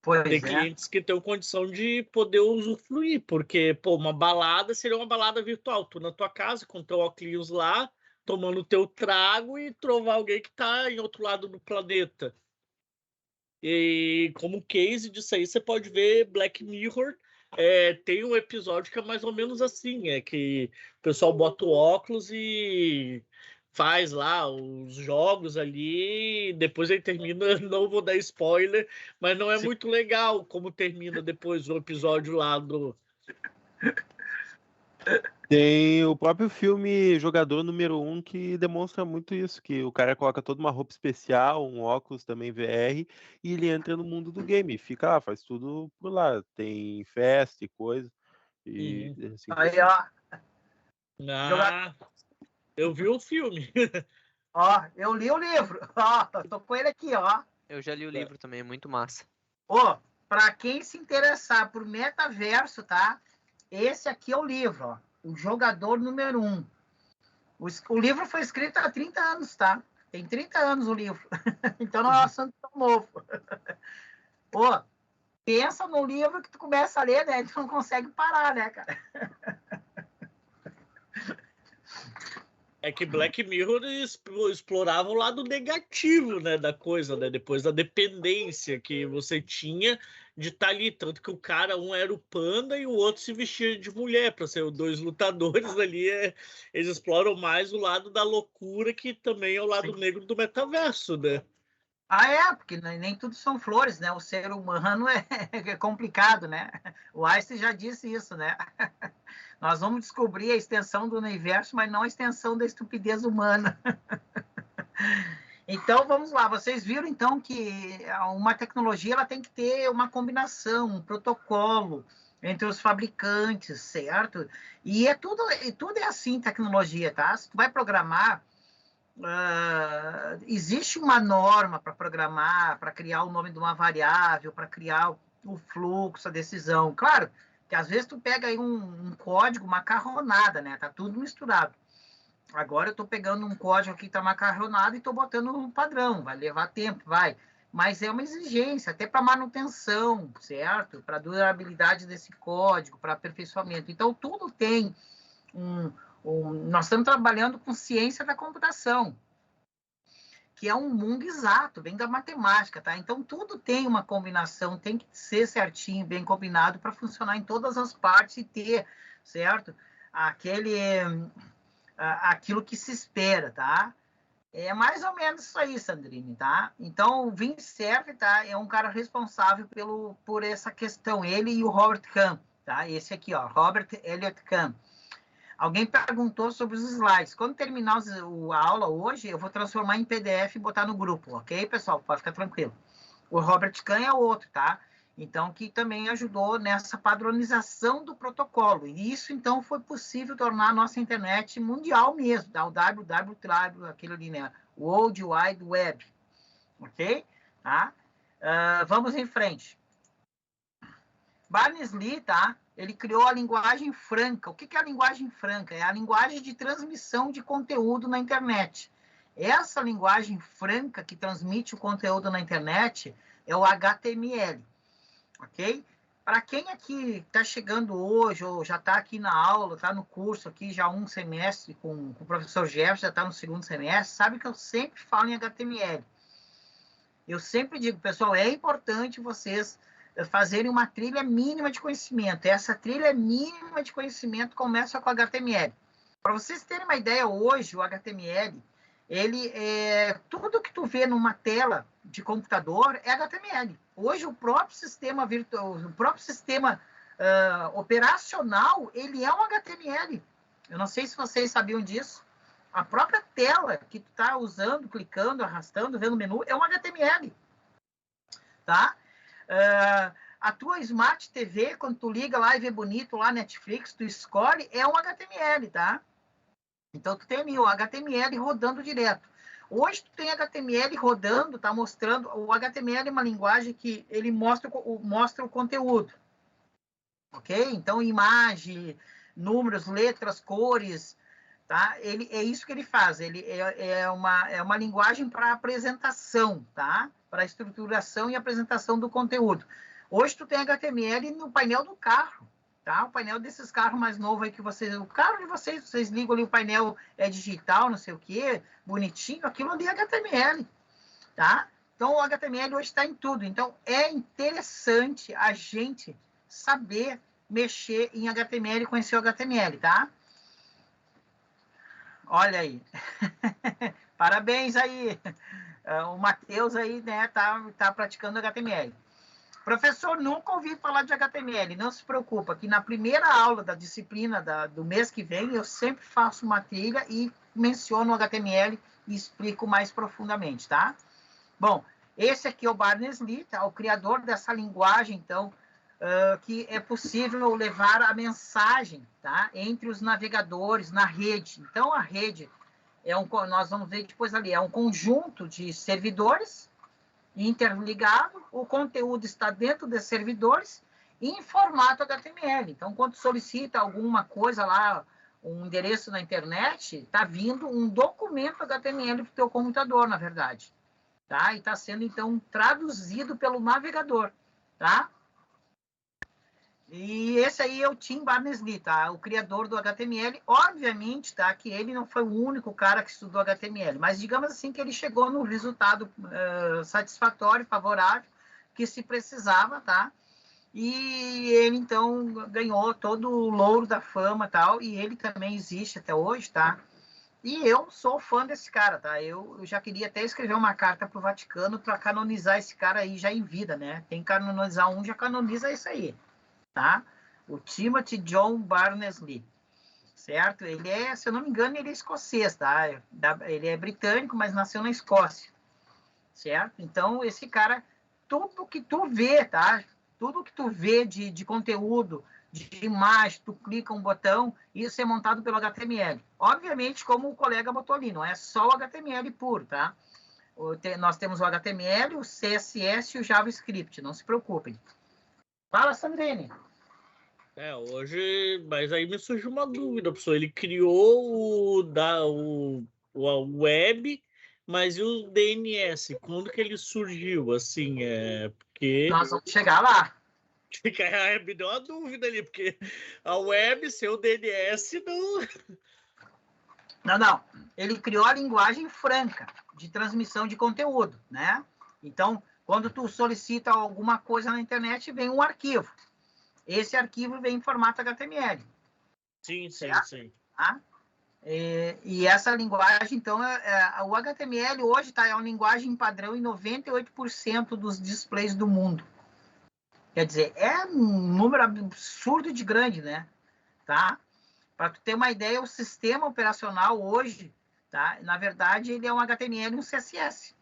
[SPEAKER 1] Pois
[SPEAKER 4] Tem
[SPEAKER 1] é.
[SPEAKER 4] clientes que têm condição de poder usufruir, porque, pô, uma balada seria uma balada virtual. Tu na tua casa, com teu óculos lá, tomando teu trago e trovar alguém que tá em outro lado do planeta. E como case disso aí, você pode ver Black Mirror. Tem um episódio que é mais ou menos assim, que o pessoal bota o óculos e faz lá os jogos ali, depois ele termina, não vou dar spoiler, mas não é
[SPEAKER 1] Sim.
[SPEAKER 4] muito legal como termina depois o episódio lá do...
[SPEAKER 6] Tem o próprio filme Jogador Número 1 que demonstra muito isso, que o cara coloca toda uma roupa especial, um óculos também VR, e ele entra no mundo do game, fica lá, faz tudo por lá, tem festa e coisa, e assim,
[SPEAKER 1] Aí, ó.
[SPEAKER 4] Eu vi o filme.
[SPEAKER 1] Ó, eu li o livro. Ó, tô com ele aqui, ó.
[SPEAKER 3] Eu já li o livro também, é muito massa.
[SPEAKER 1] Ó, pra quem se interessar por metaverso, tá? Esse aqui é o livro, ó. O Jogador Número 1. O livro foi escrito há 30 anos, tá? Tem 30 anos o livro. Então não é um assunto tão novo. Pô, pensa no livro que tu começa a ler, né? Tu não consegue parar, né, cara?
[SPEAKER 4] É que Black Mirror explorava o lado negativo, né, da coisa, né? Depois da dependência que você tinha de estar ali. Tanto que o cara, um era o panda e o outro se vestia de mulher, para ser os dois lutadores ali. Eles exploram mais o lado da loucura, que também é o lado negro do metaverso, né?
[SPEAKER 1] Porque nem tudo são flores, né? O ser humano é complicado, né? O Einstein já disse isso, né? Nós vamos descobrir a extensão do universo, mas não a extensão da estupidez humana. Então, vamos lá. Vocês viram, então, que uma tecnologia ela tem que ter uma combinação, um protocolo entre os fabricantes, certo? E tudo é assim, tecnologia, tá? Se tu vai programar, existe uma norma para programar, para criar o nome de uma variável, para criar o fluxo, a decisão. Claro que às vezes tu pega aí um código macarronada, né? Tá tudo misturado. Agora eu estou pegando um código que está macarronado e estou botando um padrão. Vai levar tempo, vai. Mas é uma exigência, até para manutenção, certo? Para durabilidade desse código, para aperfeiçoamento. Então, tudo tem nós estamos trabalhando com ciência da computação, que é um mundo exato, vem da matemática, tá? Então, tudo tem uma combinação, tem que ser certinho, bem combinado para funcionar em todas as partes e ter, certo? Aquilo que se espera, tá? É mais ou menos isso aí, Sandrine, tá? Então, o Vince Cerf, tá? É um cara responsável por essa questão, ele e o Robert Kahn, tá? Esse aqui, ó, Robert Elliott Kahn. Alguém perguntou sobre os slides. Quando terminar a aula hoje, eu vou transformar em PDF e botar no grupo, ok, pessoal? Pode ficar tranquilo. O Robert Kahn é outro, tá? Então, que também ajudou nessa padronização do protocolo. E isso, então, foi possível tornar a nossa internet mundial mesmo, tá? O www, aquele ali, né? World Wide Web. Ok? Tá? Vamos em frente. Berners-Lee, tá? Ele criou a linguagem franca. O que é a linguagem franca? É a linguagem de transmissão de conteúdo na internet. Essa linguagem franca que transmite o conteúdo na internet é o HTML. Ok? Para quem aqui está chegando hoje, ou já está aqui na aula, está no curso aqui já um semestre com o professor Jefferson, já está no segundo semestre, sabe que eu sempre falo em HTML. Eu sempre digo, pessoal, é importante vocês fazerem uma trilha mínima de conhecimento. Essa trilha mínima de conhecimento começa com HTML. Para vocês terem uma ideia, hoje o HTML, tudo que tu vê numa tela de computador é HTML. Hoje o próprio sistema virtual, o próprio sistema operacional, ele é um HTML. Eu não sei se vocês sabiam disso. A própria tela que tu está usando, clicando, arrastando, vendo o menu, é um HTML. Tá? A tua Smart TV, quando tu liga lá e vê bonito lá Netflix, tu escolhe, é um HTML, tá? Então, tu tem ali o HTML rodando direto. Hoje, tu tem HTML rodando, tá mostrando... O HTML é uma linguagem que ele mostra o conteúdo. Ok? Então, imagem, números, letras, cores, tá? É isso que ele faz. Ele é uma linguagem para apresentação, tá? Para estruturação e apresentação do conteúdo. Hoje, tu tem HTML no painel do carro. Tá? O painel desses carros mais novos aí que vocês... O carro de vocês ligam ali, o painel é digital, não sei o quê, bonitinho, aquilo ali é HTML, tá? Então, o HTML hoje está em tudo. Então, é interessante a gente saber mexer em HTML e conhecer o HTML, tá? Olha aí. Parabéns aí. O Matheus aí, né, tá praticando HTML. Professor, nunca ouvi falar de HTML. Não se preocupa, que na primeira aula da disciplina do mês que vem, eu sempre faço uma trilha e menciono o HTML e explico mais profundamente, tá? Bom, esse aqui é o Berners-Lee, tá? O criador dessa linguagem, então, que é possível levar a mensagem, tá? Entre os navegadores, na rede. Então, a rede, nós vamos ver depois ali, é um conjunto de servidores interligado, o conteúdo está dentro desses servidores em formato HTML. Então, quando solicita alguma coisa lá, um endereço na internet, está vindo um documento HTML para o teu computador, na verdade. Tá? E está sendo, então, traduzido pelo navegador. Tá? E esse aí é o Tim Berners-Lee, tá? O criador do HTML. Obviamente, tá? Que ele não foi o único cara que estudou HTML, mas digamos assim que ele chegou no resultado satisfatório, favorável, que se precisava, tá? E ele, então, ganhou todo o louro da fama, tal, e ele também existe até hoje, tá? E eu sou fã desse cara, tá? Eu já queria até escrever uma carta pro Vaticano para canonizar esse cara aí já em vida, né? Tem que canonizar um, já canoniza isso aí. Tá? O Timothy John Berners-Lee, certo? Ele é, se eu não me engano, ele é escocês, tá? Ele é britânico, mas nasceu na Escócia, certo? Então, esse cara, tudo que tu vê, tá? Tudo que tu vê de conteúdo, de imagem, tu clica um botão, isso é montado pelo HTML. Obviamente, como o colega botou ali, não é só o HTML puro, tá? Nós temos o HTML, o CSS e o JavaScript, não se preocupem. Fala, Sandrine.
[SPEAKER 4] Hoje, mas aí me surgiu uma dúvida, professor. Ele criou a web, mas e o DNS? Quando que ele surgiu? Assim, porque...
[SPEAKER 1] Nós vamos chegar lá.
[SPEAKER 4] Me deu uma dúvida ali, porque a web, seu DNS, não...
[SPEAKER 1] Não. Ele criou a linguagem franca de transmissão de conteúdo, né? Então, quando tu solicita alguma coisa na internet, vem um arquivo. Esse arquivo vem em formato HTML.
[SPEAKER 4] Sim.
[SPEAKER 1] Tá? E essa linguagem, então, o HTML hoje é uma linguagem padrão em 98% dos displays do mundo. Quer dizer, é um número absurdo de grande, né? Tá? Para tu ter uma ideia, o sistema operacional hoje, tá? Na verdade, ele é um HTML e um CSS.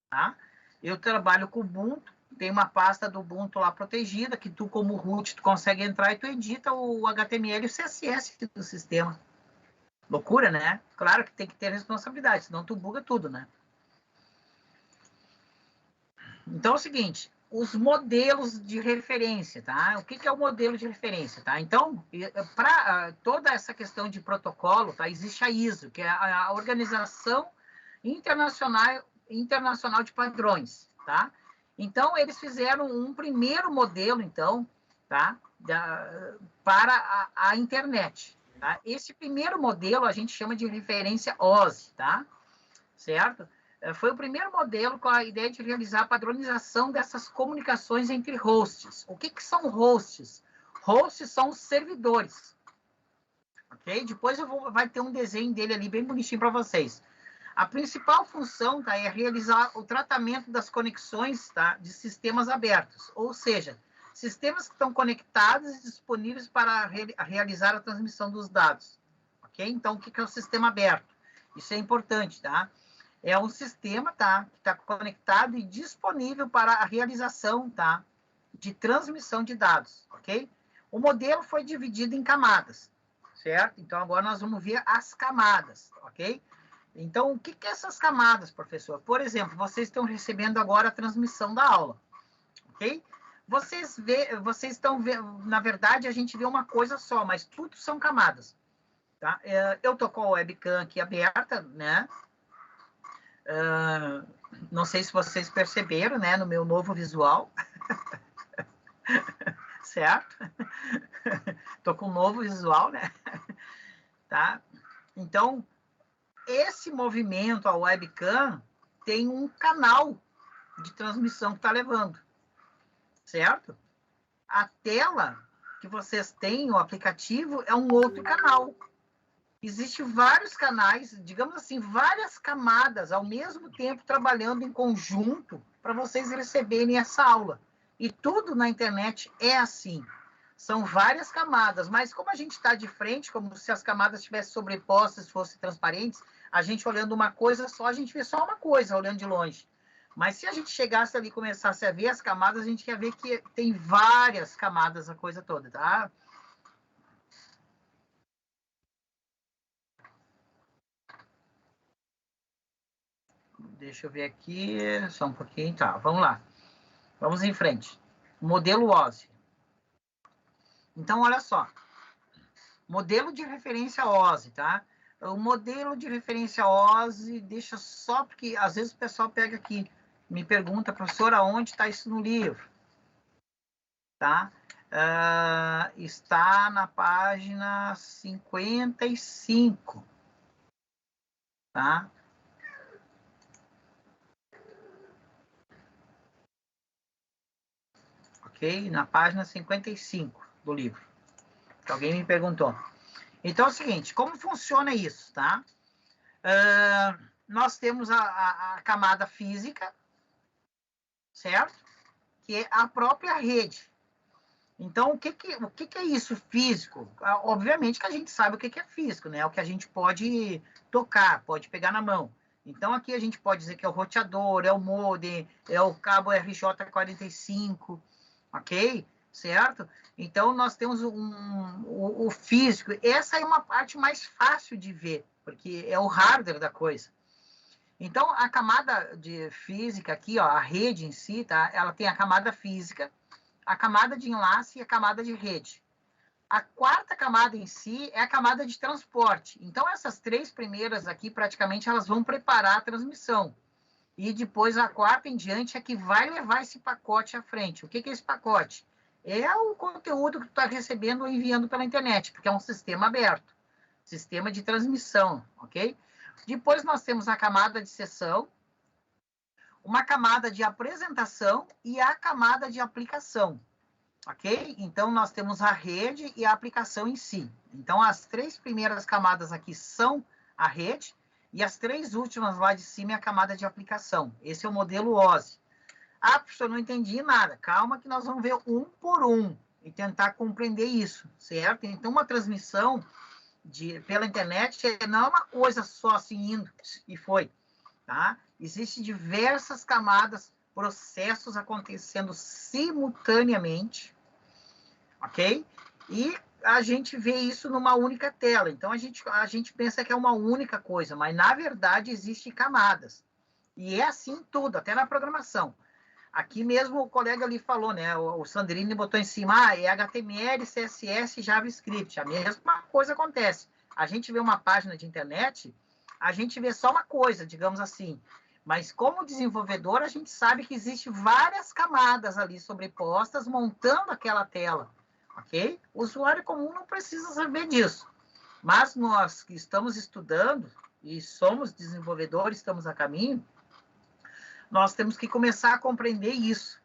[SPEAKER 1] Tá? Eu trabalho com Ubuntu, tem uma pasta do Ubuntu lá protegida, que tu, como root, tu consegue entrar e tu edita o HTML e o CSS do sistema. Loucura, né? Claro que tem que ter responsabilidade, senão tu buga tudo, né? Então é o seguinte, os modelos de referência, tá? O que é o modelo de referência, tá? Então, para toda essa questão de protocolo, tá? Existe a ISO, que é a Organização Internacional de Padrões, tá? Então, eles fizeram um primeiro modelo, então, tá? Para a internet, tá? Esse primeiro modelo a gente chama de referência OSI, tá? Certo? Foi o primeiro modelo com a ideia de realizar a padronização dessas comunicações entre hosts. O que são hosts? Hosts são servidores. Ok? Depois vai ter um desenho dele ali bem bonitinho para vocês. A principal função, tá, é realizar o tratamento das conexões, tá, de sistemas abertos, ou seja, sistemas que estão conectados e disponíveis para realizar a transmissão dos dados. Ok? Então, o que é o sistema aberto? Isso é importante, tá? É um sistema, tá, que está conectado e disponível para a realização, tá, de transmissão de dados, ok? O modelo foi dividido em camadas. certo? Então, agora nós vamos ver as camadas, ok? Então, o que é essas camadas, professor? Por exemplo, vocês estão recebendo agora a transmissão da aula, ok? Vocês estão vendo, na verdade, a gente vê uma coisa só, mas tudo são camadas, tá? Eu tô com a webcam aqui aberta, né? Não sei se vocês perceberam, né, no meu novo visual, certo? Tô com um novo visual, né? Tá? Então, esse movimento, a webcam, tem um canal de transmissão que está levando, certo? A tela que vocês têm, o aplicativo, é um outro canal. Existem vários canais, digamos assim, várias camadas ao mesmo tempo trabalhando em conjunto para vocês receberem essa aula. E tudo na internet é assim. São várias camadas, mas como a gente está de frente, como se as camadas estivessem sobrepostas, fossem transparentes, a gente olhando uma coisa só, a gente vê só uma coisa, olhando de longe. Mas se a gente chegasse ali e começasse a ver as camadas, a gente ia ver que tem várias camadas a coisa toda, tá? Deixa eu ver aqui, só um pouquinho, tá, vamos lá. Vamos em frente. Modelo OSI. Então, olha só. Modelo de referência OSI, tá? O modelo de referência OSI, deixa só, porque às vezes o pessoal pega aqui, me pergunta, professora, onde está isso no livro? Tá? Está na página 55. Tá? Ok? Na página 55 do livro. Que alguém me perguntou. Então é o seguinte, como funciona isso, tá? Nós temos a camada física, certo? Que é a própria rede. Então, o que é isso físico? Obviamente que a gente sabe o que é físico, né? É o que a gente pode tocar, pode pegar na mão. Então, aqui a gente pode dizer que é o roteador, é o modem, é o cabo RJ45, ok? Certo? Então, nós temos o físico. Essa é uma parte mais fácil de ver, porque é o hardware da coisa. Então, a camada de física aqui, ó, a rede em si, tá? Ela tem a camada física, a camada de enlace e a camada de rede. A quarta camada em si é a camada de transporte. Então, essas três primeiras aqui, praticamente, elas vão preparar a transmissão. E depois, a quarta em diante é que vai levar esse pacote à frente. O que é esse pacote? É o conteúdo que tu está recebendo ou enviando pela internet, porque é um sistema aberto. Sistema de transmissão, ok? Depois, nós temos a camada de sessão, uma camada de apresentação e a camada de aplicação, ok? Então, nós temos a rede e a aplicação em si. Então, as três primeiras camadas aqui são a rede e as três últimas lá de cima é a camada de aplicação. Esse é o modelo OSI. Ah, professor, não entendi nada. Calma que nós vamos ver um por um e tentar compreender isso, certo? Então, uma transmissão pela internet não é uma coisa só assim indo e foi, tá? Existem diversas camadas, processos acontecendo simultaneamente, ok? E a gente vê isso numa única tela. Então, a gente pensa que é uma única coisa, mas, na verdade, existem camadas. E é assim tudo, até na programação. Aqui mesmo o colega ali falou, né? O Sandrine botou em cima, é HTML, CSS, JavaScript. A mesma coisa acontece. A gente vê uma página de internet, a gente vê só uma coisa, digamos assim. Mas como desenvolvedor, a gente sabe que existe várias camadas ali sobrepostas montando aquela tela, ok? O usuário comum não precisa saber disso. Mas nós que estamos estudando e somos desenvolvedores, estamos a caminho, nós temos que começar a compreender isso.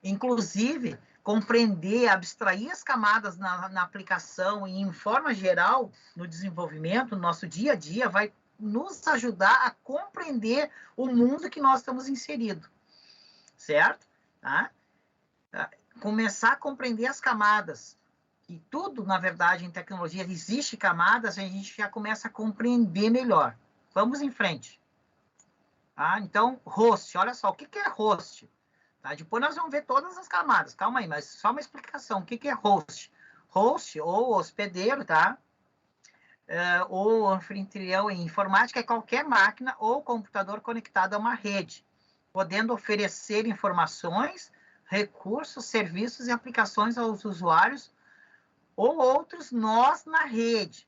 [SPEAKER 1] Inclusive, compreender, abstrair as camadas na aplicação e, em forma geral, no desenvolvimento, no nosso dia a dia, vai nos ajudar a compreender o mundo que nós estamos inseridos, certo? Tá? Começar a compreender as camadas, e tudo, na verdade, em tecnologia, existe camadas, a gente já começa a compreender melhor. Vamos em frente. Tá? Então, host, olha só, o que é host? Tá? Depois nós vamos ver todas as camadas, calma aí, mas só uma explicação, o que é host? Host ou hospedeiro, tá? Ou anfitrião em informática é qualquer máquina ou computador conectado a uma rede, podendo oferecer informações, recursos, serviços e aplicações aos usuários ou outros nós na rede.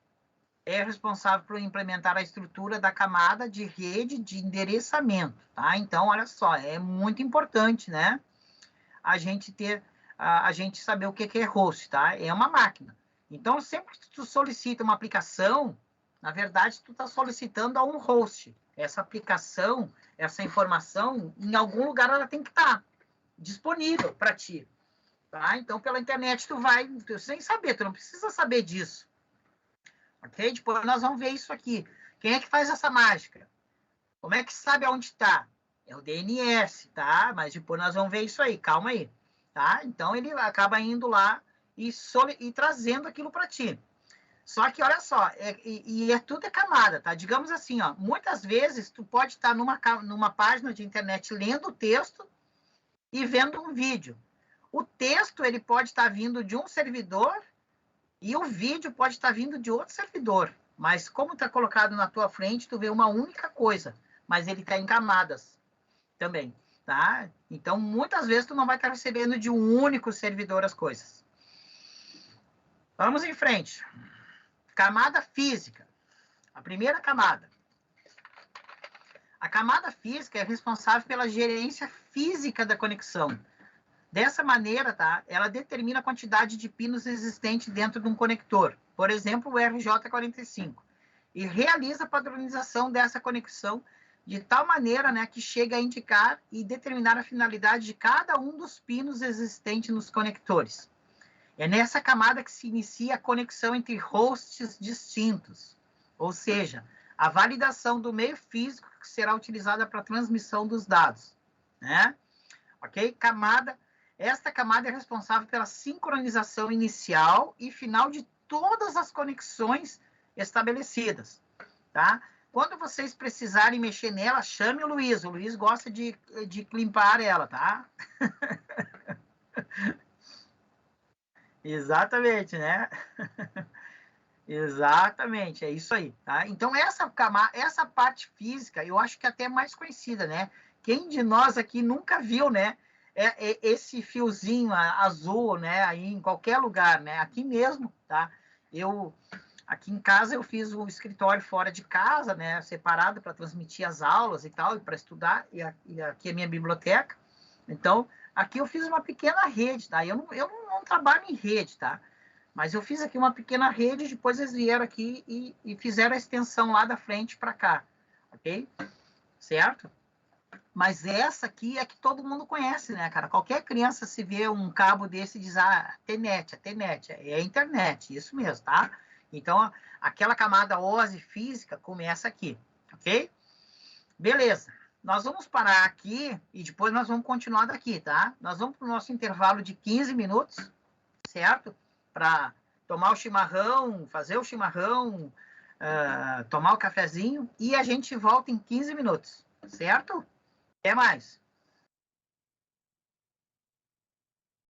[SPEAKER 1] É responsável por implementar a estrutura da camada de rede de endereçamento, tá? Então, olha só, é muito importante, né? A gente saber o que é host, tá? É uma máquina. Então, sempre que tu solicita uma aplicação, na verdade, tu está solicitando a um host. Essa aplicação, essa informação, em algum lugar ela tem que estar disponível para ti, tá? Então, pela internet, sem saber, tu não precisa saber disso. Ok? Depois nós vamos ver isso aqui. Quem é que faz essa mágica? Como é que sabe aonde está? É o DNS, tá? Mas depois nós vamos ver isso aí. Calma aí, tá? Então, ele acaba indo lá e trazendo aquilo para ti. Só que, olha só, tudo é camada, tá? Digamos assim, ó, muitas vezes tu pode estar numa página de internet lendo o texto e vendo um vídeo. O texto, ele pode estar vindo de um servidor e o vídeo pode estar vindo de outro servidor. Mas como está colocado na tua frente, tu vê uma única coisa, mas ele está em camadas também, tá? Então, muitas vezes tu não vai estar recebendo de um único servidor as coisas. Vamos em frente. Camada física. A primeira camada. A camada física é responsável pela gerência física da conexão. Dessa maneira, tá? Ela determina a quantidade de pinos existente dentro de um conector. Por exemplo, o RJ45. E realiza a padronização dessa conexão de tal maneira, né, que chega a indicar e determinar a finalidade de cada um dos pinos existentes nos conectores. É nessa camada que se inicia a conexão entre hosts distintos, ou seja, a validação do meio físico que será utilizada para a transmissão dos dados, né? Ok? Esta camada é responsável pela sincronização inicial e final de todas as conexões estabelecidas, tá? Quando vocês precisarem mexer nela, chame o Luiz. O Luiz gosta de limpar ela, tá? Exatamente, né? Exatamente, é isso aí, tá? Então, essa parte física, eu acho que até é mais conhecida, né? Quem de nós aqui nunca viu, né? Esse fiozinho azul, né? Aí em qualquer lugar, né? Aqui mesmo, tá? Aqui em casa, eu fiz um escritório fora de casa, né? Separado para transmitir as aulas e tal, e para estudar, e aqui é a minha biblioteca. Então, aqui eu fiz uma pequena rede, tá? Eu não trabalho em rede, tá? Mas eu fiz aqui uma pequena rede, depois eles vieram aqui e fizeram a extensão lá da frente para cá, ok? Certo? Mas essa aqui é que todo mundo conhece, né, cara? Qualquer criança se vê um cabo desse e diz, a TENET, é a internet, isso mesmo, tá? Então, aquela camada OSI física começa aqui, ok? Beleza. Nós vamos parar aqui e depois nós vamos continuar daqui, tá? Nós vamos para o nosso intervalo de 15 minutos, certo? Para tomar o chimarrão, fazer o chimarrão, tomar o cafezinho e a gente volta em 15 minutos, certo? Até mais.